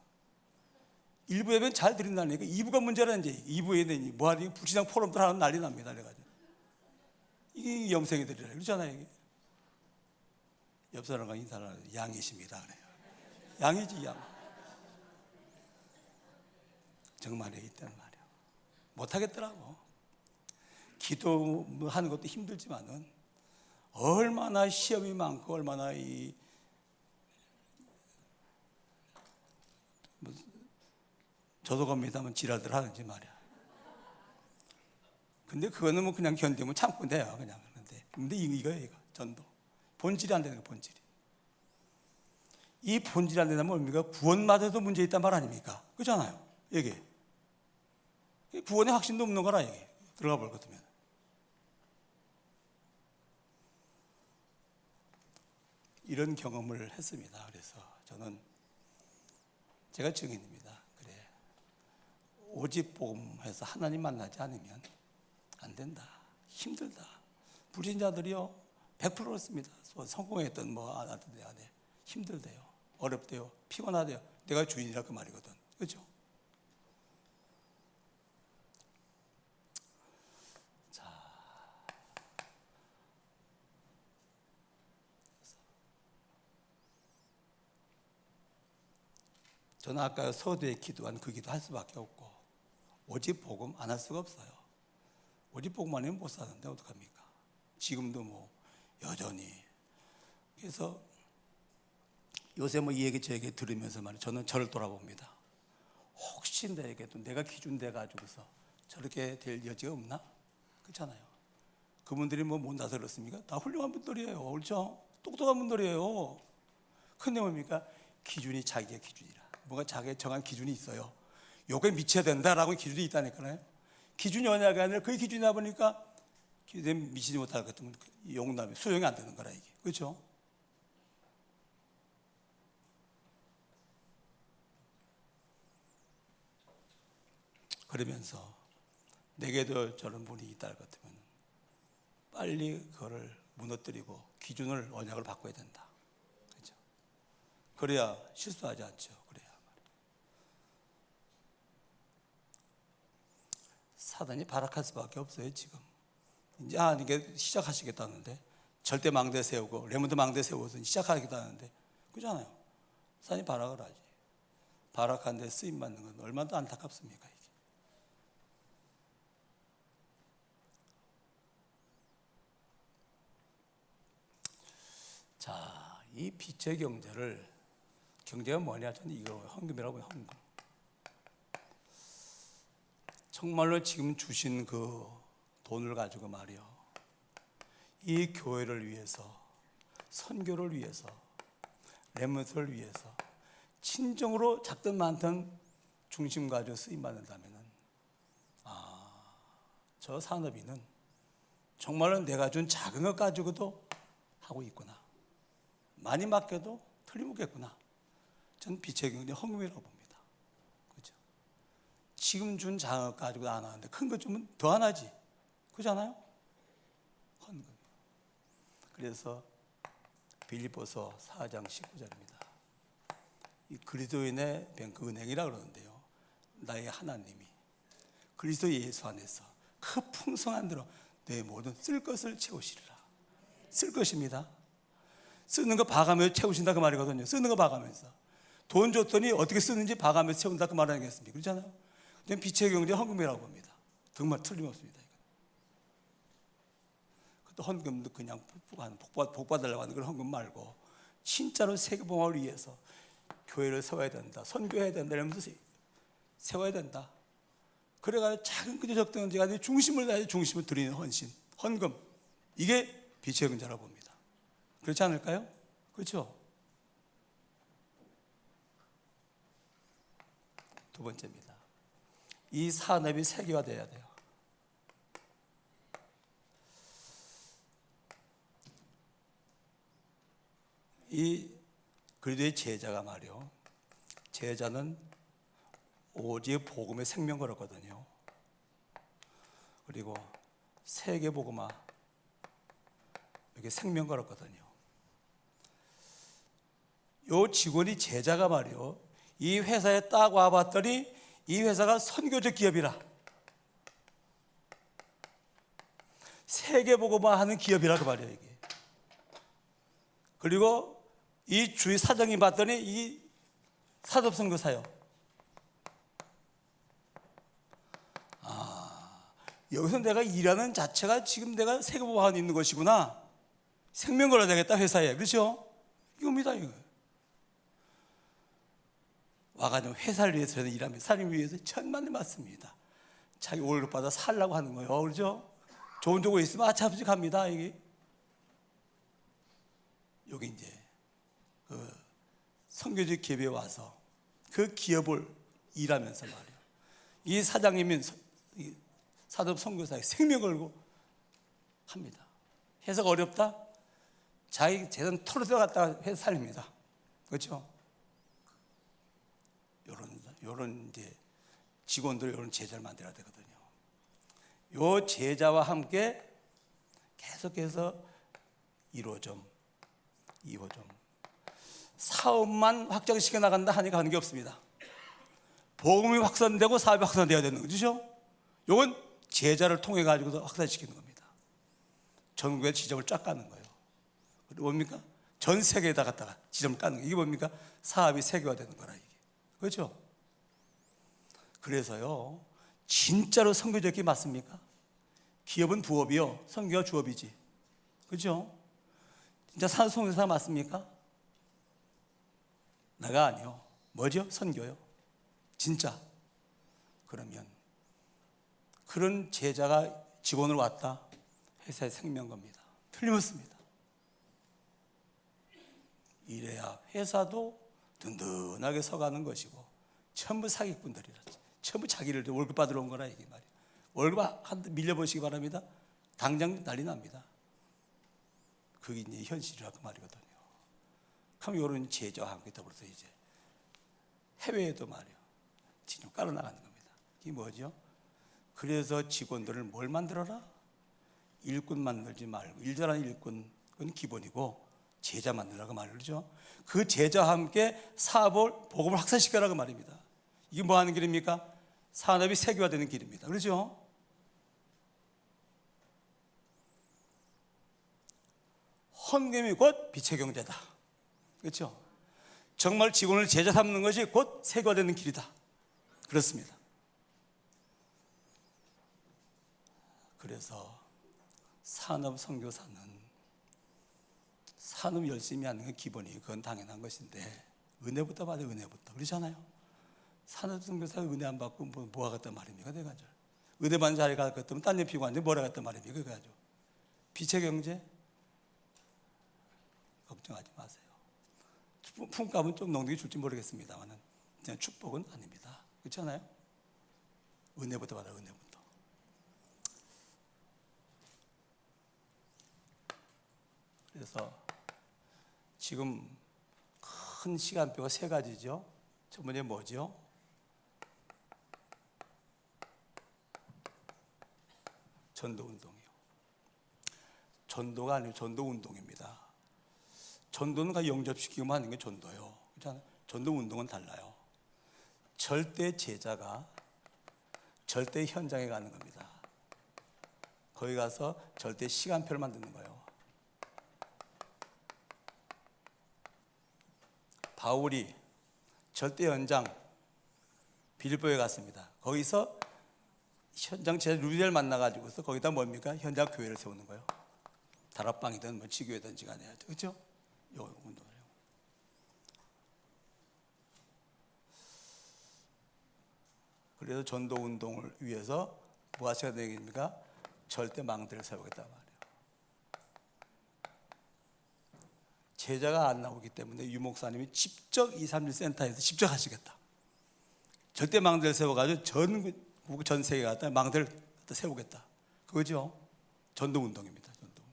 1부 예배는 잘 드린다니까 2부가 문제라 이제 2부 예배는 뭐하니 불시당 포럼들 하는 난리 납니다. 그래가지고 이게 염색이들이라 그러잖아요. 이게 옆 사람과 인사를 양이십니다. 그래요. 양이지 양. 정말에 있단 말이야. 못하겠더라고. 기도하는 것도 힘들지만은 얼마나 시험이 많고 얼마나 이 저도 겁니다만 지랄들 하는지 말이야. 근데 그거는 뭐 그냥 견디면 참고 돼요. 그냥. 근데 이거예요, 이거. 전도. 본질이 안 되는 거예요, 본질이. 이 본질이 안 된다면 뭡니까? 구원마저도 문제 있단 말 아닙니까? 그렇잖아요. 이게. 구원의 확신도 없는 거라, 이게. 들어가 볼 것 같으면. 이런 경험을 했습니다. 그래서 저는 제가 증인입니다. 그래. 오직 복음해서 하나님 만나지 않으면 안 된다. 힘들다. 불신자들이요 100% 그렇습니다. 성공했던 뭐 안 힘들대요. 어렵대요. 피곤하대요. 내가 주인이라 그 말이거든. 그렇죠? 자, 저는 아까 서두에 기도한 그 기도 할 수밖에 없고 오직 복음 안 할 수가 없어요. 오직 복음만 하면 못 사는데 어떡합니까? 지금도 뭐 여전히. 그래서 요새 뭐 이 얘기 저 얘기 들으면서 말이에요. 저는 저를 돌아봅니다. 혹시 내게도 내가 기준 돼 가지고서 저렇게 될 여지가 없나? 그렇잖아요. 그분들이 뭐 못나서 그렇습니까? 다 훌륭한 분들이에요. 그렇죠? 똑똑한 분들이에요. 근데 뭡니까? 기준이 자기의 기준이라. 뭔가 자기의 정한 기준이 있어요. 요거에 미쳐야 된다라고 기준이 있다니까요. 기준이 언약이 아니라 그 기준이다 보니까 미치지 못할 것 같으면 용납이 수용이 안 되는 거라 이게. 그렇죠? 그러면서 내게도 저런 분이 있다 할 것 같으면 빨리 그거를 무너뜨리고 기준을 언약을 바꿔야 된다. 그렇죠? 그래야 실수하지 않죠. 그래야 사단이 발악할 수밖에 없어요. 지금 이제 이게 시작하시겠다는데 절대 망대 세우고 레몬드 망대 세워서 시작하겠다는데 그렇잖아요. 사단이 발악을 하지. 발악하는데 쓰임 받는 건 얼마나 더 안타깝습니까? 이게. 자, 이 빛의 경제가 뭐냐? 저는 이거 헌금이라고 해요. 헌금. 정말로 지금 주신 그 돈을 가지고 말이요. 이 교회를 위해서, 선교를 위해서, 레몬트를 위해서 친정으로 작든 많든 중심 가지고 쓰임 받는다면은 저 산업인은 정말로 내가 준 작은 것 가지고도 하고 있구나. 많이 맡겨도 틀림없겠구나. 전 빛의 경제 헌금이라고 봅니다. 그렇죠? 지금 준 작은 것 가지고 안 하는데 큰 것 주면 더 안 하지. 그렇잖아요? 헌금. 그래서 빌립보서 4장 19절입니다. 이 그리스도인의 뱅크 은행이라고 그러는데요. 나의 하나님이 그리스도 예수 안에서 그 풍성한 대로 내 모든 쓸 것을 채우시리라. 쓸 것입니다. 쓰는 거 봐가면서 채우신다 그 말이거든요. 쓰는 거 봐가면서. 돈 줬더니 어떻게 쓰는지 봐가면서 채운다 그 말 아니겠습니까? 그렇잖아요. 빛의 경제 헌금이라고 봅니다. 정말 틀림없습니다. 헌금도 그냥 복 받으려고 하는 그런 헌금 말고 진짜로 세계복음을 위해서 교회를 세워야 된다, 선교해야 된다 이러면서 세워야 된다. 그래가지고 작은 그저 적당한 제가 중심을 다해 중심을 드리는 헌신, 헌금, 이게 빛의 경제라고 봅니다. 그렇지 않을까요? 그렇죠? 두 번째입니다. 이 산업이 세계화돼야 돼요. 이 그리스도의 제자가 말이요, 제자는 오직 복음의 생명 걸었거든요. 그리고 세계 복음화 이렇게 생명 걸었거든요. 요 직원이 제자가 말이요, 이 회사에 딱 와봤더니 이 회사가 선교적 기업이라, 세계 복음화 하는 기업이라 그 말이에요 이게. 그리고 이 주위 사장님 봤더니 이 사법선교사요. 여기서 내가 일하는 자체가 지금 내가 세계복음화 안에 있는 것이구나, 생명 걸어야 되겠다 회사에. 그렇죠? 이겁니다 이거. 와가지고 회사를 위해서 저는 일합니다. 사람을 위해서 천만을 맞습니다. 자기 월급 받아 살라고 하는 거예요. 그렇죠? 좋은 조건 있으면 아차아프지 갑니다 이게. 여기 이제 그 선교적 기업에 와서 그 기업을 일하면서 말이에요, 이 사장님은 사법 선교사에 생명 걸고 합니다. 회사가 어렵다? 자기 재산 털어 들어갔다가 회사 살립니다. 그렇죠? 요런 이제 직원들, 요런 제자를 만들어야 되거든요. 요 제자와 함께 계속해서 1호점, 2호점 사업만 확장시켜 나간다 하니까 하는 게 없습니다. 복음이 확산되고 사업이 확산되어야 되는 거죠. 요건 제자를 통해 가지고도 확산시키는 겁니다. 전국에 지점을 쫙 까는 거예요. 그리고 뭡니까? 전 세계에다 갖다가 지점을 까는 거예요. 이게 뭡니까? 사업이 세계화되는 거라 이게. 그렇죠? 그래서요, 진짜로 선교적이 맞습니까? 기업은 부업이요, 선교가 주업이지. 그렇죠? 진짜 선교사 맞습니까? 내가 아니요. 뭐죠? 선교요. 진짜. 그러면 그런 제자가 직원으로 왔다, 회사의 생명 겁니다. 틀림없습니다. 이래야 회사도 든든하게 서가는 것이고, 전부 사기꾼들이라, 전부 자기를 월급 받으러 온 거라 이게 말이에요. 월급 한 대 밀려보시기 바랍니다. 당장 난리 납니다. 그게 이제 현실이라고 말이거든요. 그럼 이런 제자와 함께 더불어서 이제 해외에도 말이요, 진짜 깔아나가는 겁니다. 이게 뭐죠? 그래서 직원들을 뭘 만들어라? 일꾼 만들지 말고, 일자라는 일꾼은 기본이고 제자 만들라고 말이죠. 그 제자와 함께 사업을, 복음을 확산시켜라고 말입니다. 이게 뭐 하는 길입니까? 산업이 세계화되는 길입니다. 그렇죠? 헌금이 곧 빛의 경제다. 그렇죠? 정말 직원을 제자 삼는 것이 곧 세계화되는 길이다. 그렇습니다. 그래서 산업 선교사는 산업 열심히 하는 게 기본이, 그건 당연한 것인데 은혜부터 받아요. 은혜부터. 그렇잖아요. 산업 선교사가 은혜 안 받고 뭐 하겠단 말입니까? 내가 은혜 받는 자리에 갈 것 같으면 딴 데 피고 왔는데 뭐라 했단 말입니까? 그래가지고 빛의 경제 걱정하지 마세요. 품값은 좀 농덕이 줄지 모르겠습니다만은 그냥 축복은 아닙니다. 그렇잖아요. 은혜부터 받아. 은혜부터. 그래서 지금 큰 시간표가 세 가지죠. 첫 번째 뭐죠? 전도운동이요. 전도가 아니고 전도운동입니다. 전도는 그냥 영접시키기만 하는 게 전도요. 그렇잖아요. 전도운동은 달라요. 절대 제자가 절대 현장에 가는 겁니다. 거기 가서 절대 시간표를 만드는 거예요. 바울이 절대 현장 빌립보에 갔습니다. 거기서 현장 제자 루디엘 만나가지고서 거기다 뭡니까? 현장 교회를 세우는 거예요. 다락방이든 뭐 지교회든지 간에 해야죠. 그렇죠? 요 운동을. 그래서 전도 운동을 위해서 뭐 하셔야 되겠습니까? 절대 망대를 세우겠단 말이에요. 제자가 안 나오기 때문에 유 목사님이 직접 231 센터에서 직접 하시겠다. 절대 망대를 세워가지고 전국 전 세계 갖다 망대를 갖다 세우겠다. 그거죠. 전도 운동입니다. 전도 운동.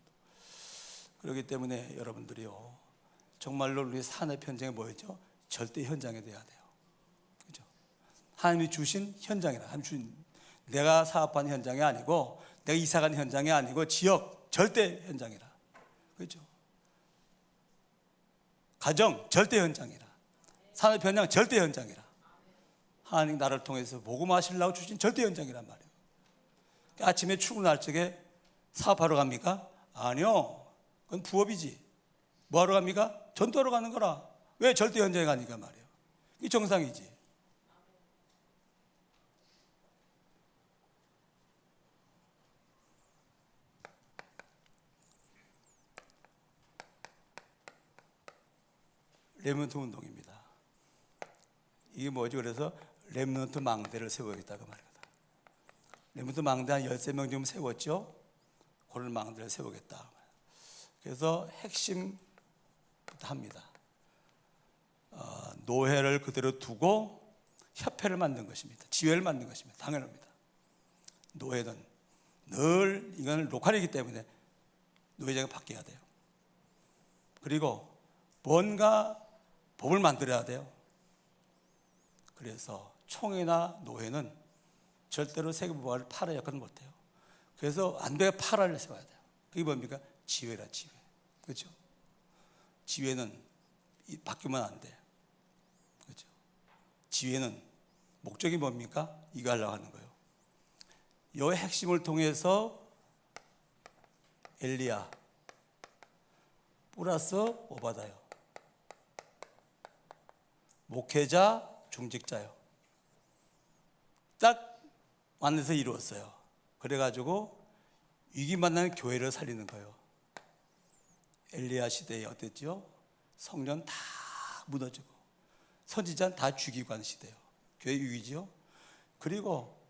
그렇기 때문에 여러분들이요, 정말로 우리 산업 현장에 뭐였죠? 절대 현장에 돼야 돼요. 그죠? 하나님이 주신 현장이라. 하나님 주신, 내가 사업하는 현장이 아니고, 내가 이사가는 현장이 아니고, 지역 절대 현장이라. 그죠? 가정 절대 현장이라. 산업 현장 절대 현장이라. 하나님 나를 통해서 복음하시려고 주신 절대 현장이란 말이에요. 아침에 출근할 적에 사업하러 갑니까? 아니요. 그건 부업이지. 뭐하러 갑니까? 전도하러 가는 거라. 왜 절대 현장에 가니까 말이에요. 이게 정상이지. 렘넌트 운동입니다. 이게 뭐죠? 그래서 렘넌트 망대를 세우겠다고 말입니다. 렘넌트 망대 한 13명 좀 세웠죠? 그런 망대를 세우겠다. 그래서 핵심부터 합니다. 노회를 그대로 두고 협회를 만든 것입니다. 지회를 만든 것입니다. 당연합니다. 노회는 늘 이건 로컬이기 때문에 노회장이 바뀌어야 돼요. 그리고 뭔가 법을 만들어야 돼요. 그래서 총회나 노회는 절대로 세계보화를 팔아 역할은 못해요. 그래서 안 돼, 팔아를 세워야 돼요. 그게 뭡니까? 지회라, 지회. 그렇죠? 지회는 바뀌면 안 돼. 그렇죠? 지회는 목적이 뭡니까? 이거 하려고 하는 거예요. 이 핵심을 통해서 엘리야 플러스 오바다요. 목회자, 중직자요. 딱 만나서 이루었어요. 그래가지고 위기 만나는 교회를 살리는 거예요. 엘리야 시대에 어땠죠? 성전 다 무너지고 선지자는 다 죽이고 하는 시대예요. 교회 위기죠. 그리고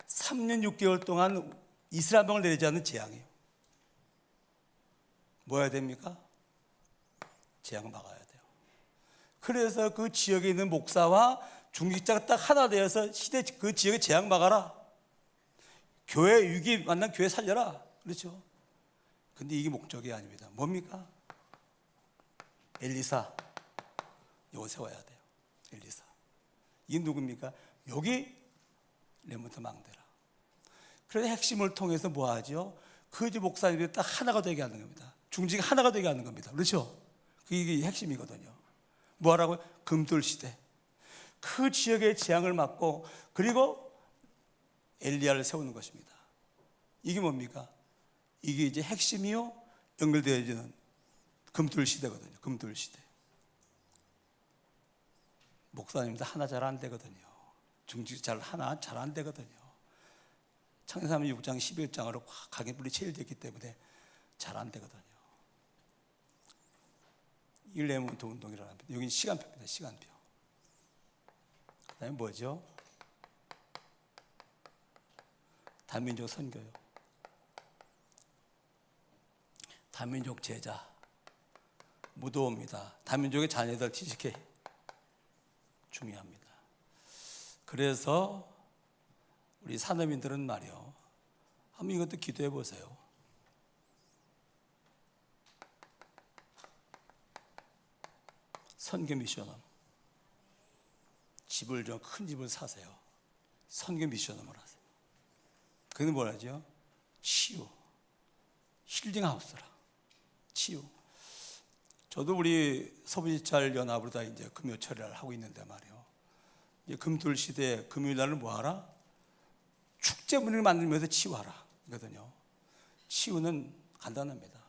3년 6개월 동안 이스라엘을 내리지 않는 재앙이에요. 뭐 해야 됩니까? 재앙 막아야 돼요. 그래서 그 지역에 있는 목사와 중직자가 딱 하나 되어서 시대 그 지역의 재앙 막아라. 교회 위기 만난 교회 살려라. 그렇죠? 근데 이게 목적이 아닙니다. 뭡니까? 엘리사. 이거 세워야 돼요. 엘리사. 이게 누굽니까? 여기 렘넌트 망대라. 그래서 핵심을 통해서 뭐 하죠? 그 목사님들이 딱 하나가 되게 하는 겁니다. 중직이 하나가 되게 하는 겁니다. 그렇죠? 그게 핵심이거든요. 뭐 하라고요? 금돌시대. 그 지역의 재앙을 막고 그리고 엘리야를 세우는 것입니다. 이게 뭡니까? 이게 이제 핵심이요 연결되어지는 금돌시대거든요. 금돌시대. 목사님도 하나 잘 안 되거든요. 중직 하나 잘 안 되거든요. 창세기 6장 11장으로 가계불이 체일됐기 때문에 잘 안 되거든요. 이 렘넌트 운동이라는 겁니다. 여기는 시간표입니다. 시간표. 그 다음에 뭐죠? 다민족 선교요. 다민족 제자. 무도입니다. 다민족의 자녀들 TCK. 중요합니다. 그래서 우리 산업인들은 말이요. 한번 이것도 기도해 보세요. 선교 미션홈. 집을 좀 큰 집을 사세요. 선교 미션홈을 하세요. 그는 뭘 하죠? 치유. 힐링하우스라. 치유. 저도 우리 서부지찰 연합으로 다 이제 금요철을 하고 있는데 말이요. 이제 금토일 시대에 금요일 날은 뭐 하라? 축제 분위기를 만들면서 치유하라. 거든요. 치유는 간단합니다.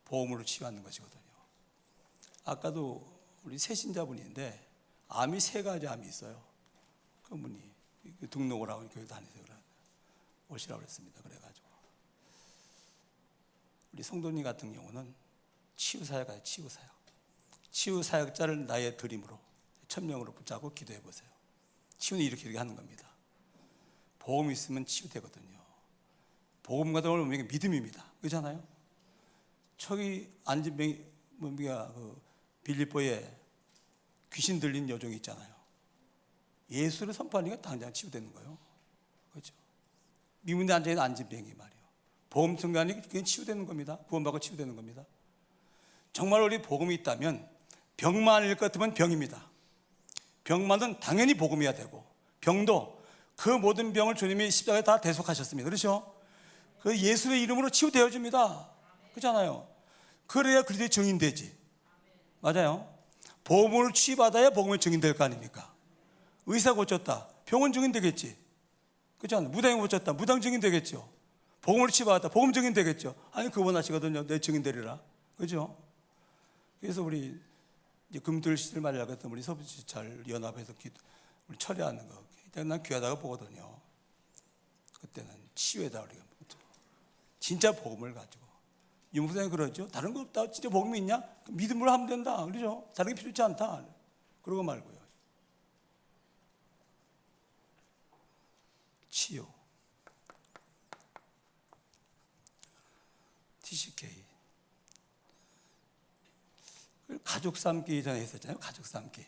보험으로 치유하는 것이거든요. 아까도 우리 새신자분인데 암이 3가지 암이 있어요. 그분이 등록을 하고 교회 다니세요. 오시라고 그랬습니다. 그래가지고 우리 성도님 같은 경우는 치유사역이에요. 치유사역. 치유사역자를 나의 드림으로 천명으로 붙잡고 기도해 보세요. 치유는 이렇게 하는 겁니다. 복음이 있으면 치유되거든요. 복음과 동을 믿음입니다. 그렇잖아요? 저기 안진병이 그 빌립보에 귀신 들린 여종이 있잖아요. 예수를 선포하니까 당장 치유되는 거예요. 그렇죠? 미문에 앉아있는 안진병이 말이에요. 복음 증거하니까 그냥 치유되는 겁니다. 구원받고 치유되는 겁니다. 정말 우리 복음이 있다면 병만 아닐 것 같으면 병입니다. 병만은 당연히 복음이어야 되고, 병도 그 모든 병을 주님이 십자가에 다 대속하셨습니다. 그렇죠? 그 예수의 이름으로 치유되어집니다. 그렇잖아요. 그래야 그리스도의 증인되지. 맞아요. 복음을 치유받아야 복음의 증인될 거 아닙니까? 의사 고쳤다, 병원 증인되겠지. 그렇잖아요. 무당이 고쳤다, 무당 증인되겠죠. 복음을 치유받았다, 복음 증인되겠죠. 아니 그거 원하시거든요. 내 증인되리라. 그렇죠? 그래서 우리 이제 금토일시를 말하려고 했던 우리 서부지찰 연합에서 우리 철회하는 거, 난 귀하다고 보거든요. 그때는 치유에다 우리가 진짜 복음을 가지고, 유목사님 그러죠. 다른 거 없다. 진짜 복음이 있냐? 믿음으로 하면 된다. 그렇죠? 다른 게 필요치 않다. 그러고 말고요. 치유. TCK. 가족 삶기 전에 했었잖아요. 가족 삶기.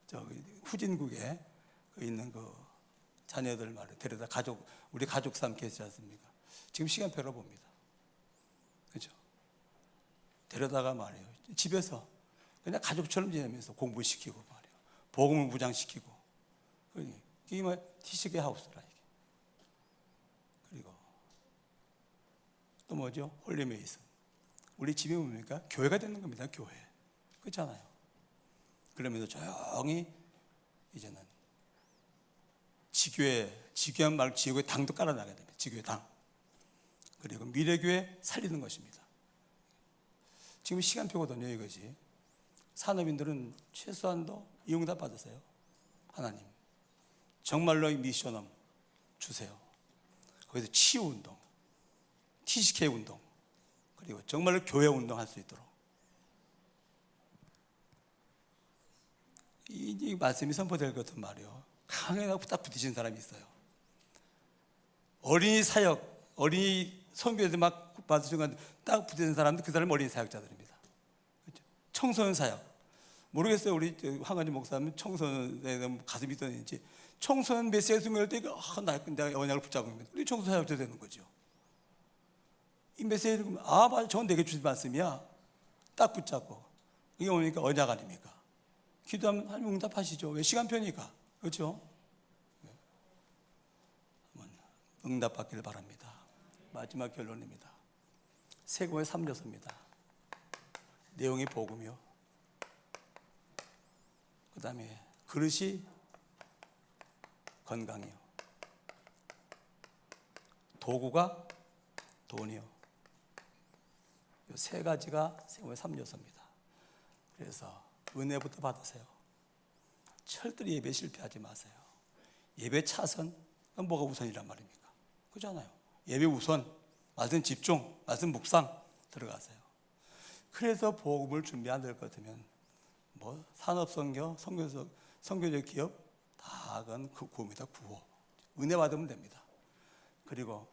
저기 후진국에 있는 그 자녀들 말을 데려다 우리 가족 삶기 했지 않습니까? 지금 시간표로 봅니다. 그렇죠? 데려다가 말이에요. 집에서 그냥 가족처럼 지내면서 공부시키고 말이에요. 복음을 무장시키고. 이게 뭐 TCK 하우스라 이게. 그리고 또 뭐죠? 홀리메이슨. 우리 집이 뭡니까? 교회가 되는 겁니다. 교회. 그렇잖아요. 그러면서 조용히 이제는 지교회 말고 지교회 당도 깔아나가야 됩니다. 지교회 당. 그리고 미래교회 살리는 것입니다. 지금 시간표거든요. 이것이. 산업인들은 최소한도 이용답 받으세요. 하나님 정말로 이 미션업 주세요. 거기서 치유운동, TCK 운동, 그리고 정말로 교회 운동할 수 있도록. 이 말씀이 선포될 것 같은 말이요. 강하게 딱 부딪히는 사람이 있어요. 어린이 사역, 어린이 선교에도 막 받으시는 딱 부딪히는 사람들, 그 사람은 어린이 사역자들입니다. 그렇죠? 청소년 사역. 모르겠어요. 우리 황관지 목사님 청소년에 가슴이 떠는지 청소년 메시지 순교할 때 내가 언약을 붙잡으면 우리 청소년 사역자 되는 거죠. 이 메시지를 맞아, 저건 내게 주신 말씀이야. 딱 붙잡고. 이게 뭡니까? 언약 아닙니까? 기도하면 하나님 응답하시죠. 왜? 시간표니까. 그렇죠? 응답받기를 바랍니다. 마지막 결론입니다. 세고의 3요소입니다. 내용이 복음이요. 그 다음에 그릇이 건강이요. 도구가 돈이요. 이 세 가지가 세고의 3요소입니다. 그래서 은혜부터 받으세요. 철저히 예배 실패하지 마세요. 예배 차선, 뭐가 우선이란 말입니까? 그렇잖아요. 예배 우선, 말씀 집중, 말씀 묵상 들어가세요. 그래서 복음을 준비 안 될 것 같으면 뭐 산업선교, 선교적 기업 다 그건 구호입니다. 구호. 은혜 받으면 됩니다. 그리고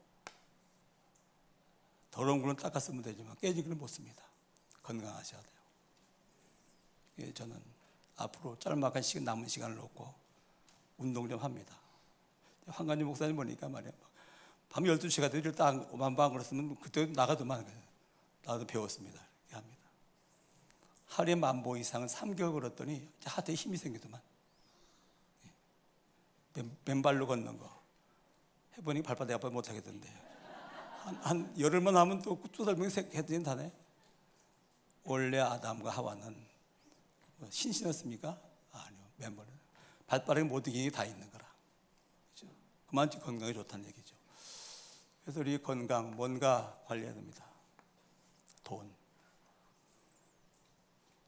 더러운 굴은 닦았으면 되지만 깨진 굴은 못 씁니다. 건강하셔야 돼요. 저는 앞으로 짤막한 남은 시간을 놓고 운동 좀 합니다. 황관지 목사님 보니까 말이야, 밤 12시가 되고 딱 만방 걸었으면 그때 나가도만 나도 배웠습니다. 이렇게 합니다. 하루에 10,000보 이상은 3개월 걸었더니 하트에 힘이 생기더만. 맨발로 걷는 거 해보니 발바닥 아파 못하겠던데 한 열흘만 하면 또 설명이 해드린다네. 원래 아담과 하와는 신신했습니까? 아니요. 맨발로 발바닥에 모든 기능이 다 있는 거라. 그렇죠? 그만큼 건강에 좋다는 얘기죠. 그래서 우리 건강 뭔가 관리해야 됩니다. 돈.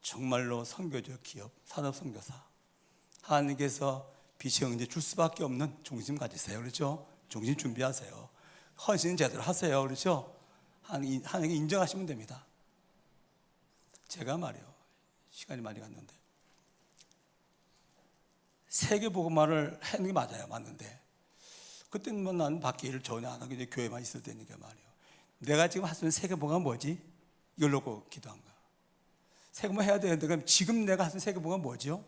정말로 선교적 기업, 산업선교사. 하나님께서 빛의 응지 줄 수밖에 없는 중심 가지세요. 그렇죠? 중심 준비하세요. 헌신 제대로 하세요. 그렇죠? 하나님께 인정하시면 됩니다. 제가 말이요, 시간이 많이 갔는데 세계복음화를 하는 게 맞는데 그때는 뭐 난 밖에 일을 전혀 안 하고 이제 교회만 있을 때니까 말이요. 내가 지금 할 수 있는 세계복음화 뭐지? 이걸 놓고 기도한 거야. 세계복음화 해야 되는데 그럼 지금 내가 할 수 있는 세계복음화 뭐죠?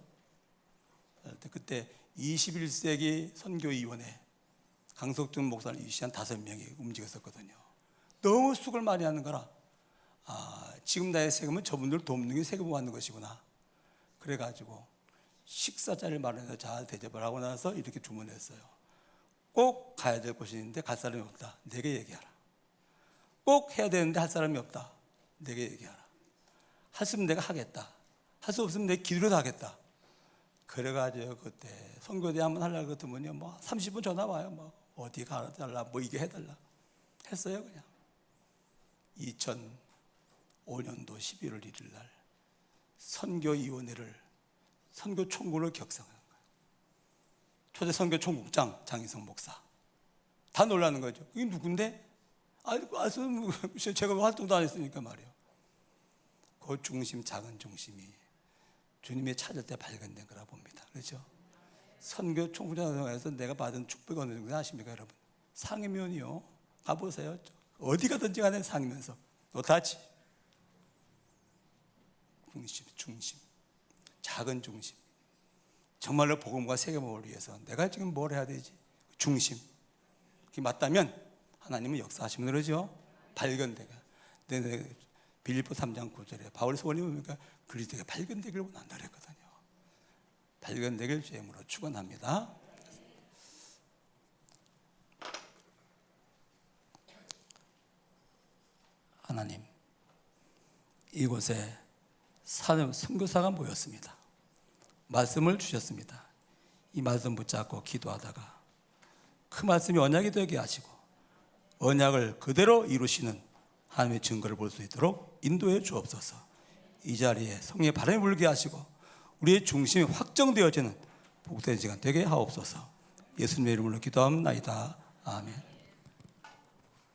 그때 21세기 선교위원회 강석준 목사를 유시한 5명이 움직였었거든요. 너무 수고를 많이 하는 거라. 지금 나의 세금은 저분들 돕는 게 세금 받는 것이구나. 그래가지고 식사 자리를 마련해서 잘 대접을 하고 나서 이렇게 주문했어요. 꼭 가야 될 곳이 있는데 갈 사람이 없다. 내게 얘기하라. 꼭 해야 되는데 할 사람이 없다. 내게 얘기하라. 할 수 있으면 내가 하겠다. 할 수 없으면 내 기도로 하겠다. 그래가지고 그때 선교대 한번 하려고 했더니요, 뭐 30분 전화 와요. 뭐 어디 가달라, 뭐 이게 해달라 했어요. 그냥 2005년도 11월 1일 날 선교위원회를 선교총구를 격상한 거예요. 초대 선교총국장 장희성 목사. 다 놀라는 거죠. 이게 누군데? 제가 활동도 안 했으니까 말이에요. 그 중심, 작은 중심이 주님이 찾을 때 발견된 거라 봅니다. 그렇죠? 선교총국장에서 내가 받은 축복이 어느 정도 아십니까, 여러분? 상이면이요. 가보세요. 어디 가든지 간에 상이면서 노타치. 중심, 작은 중심. 정말로 복음과 세계복음을 위해서 내가 지금 뭘 해야 되지? 중심. 그게 맞다면 하나님은 역사하시면 그러죠. 발견되가. 빌립보 3장 9절에 바울의 소원이 뭡니까? 그리스도가 발견되기를 원한다 그랬거든요. 발견되길 주임으로 축원합니다. 하나님, 이곳에 선교사가 모였습니다. 말씀을 주셨습니다. 이 말씀 붙잡고 기도하다가 그 말씀이 언약이 되게 하시고 언약을 그대로 이루시는 하나님의 증거를 볼 수 있도록 인도해 주옵소서. 이 자리에 성령의 바람이 불게 하시고 우리의 중심이 확정되어지는 복된 시간 되게 하옵소서. 예수님의 이름으로 기도합니다. 아멘.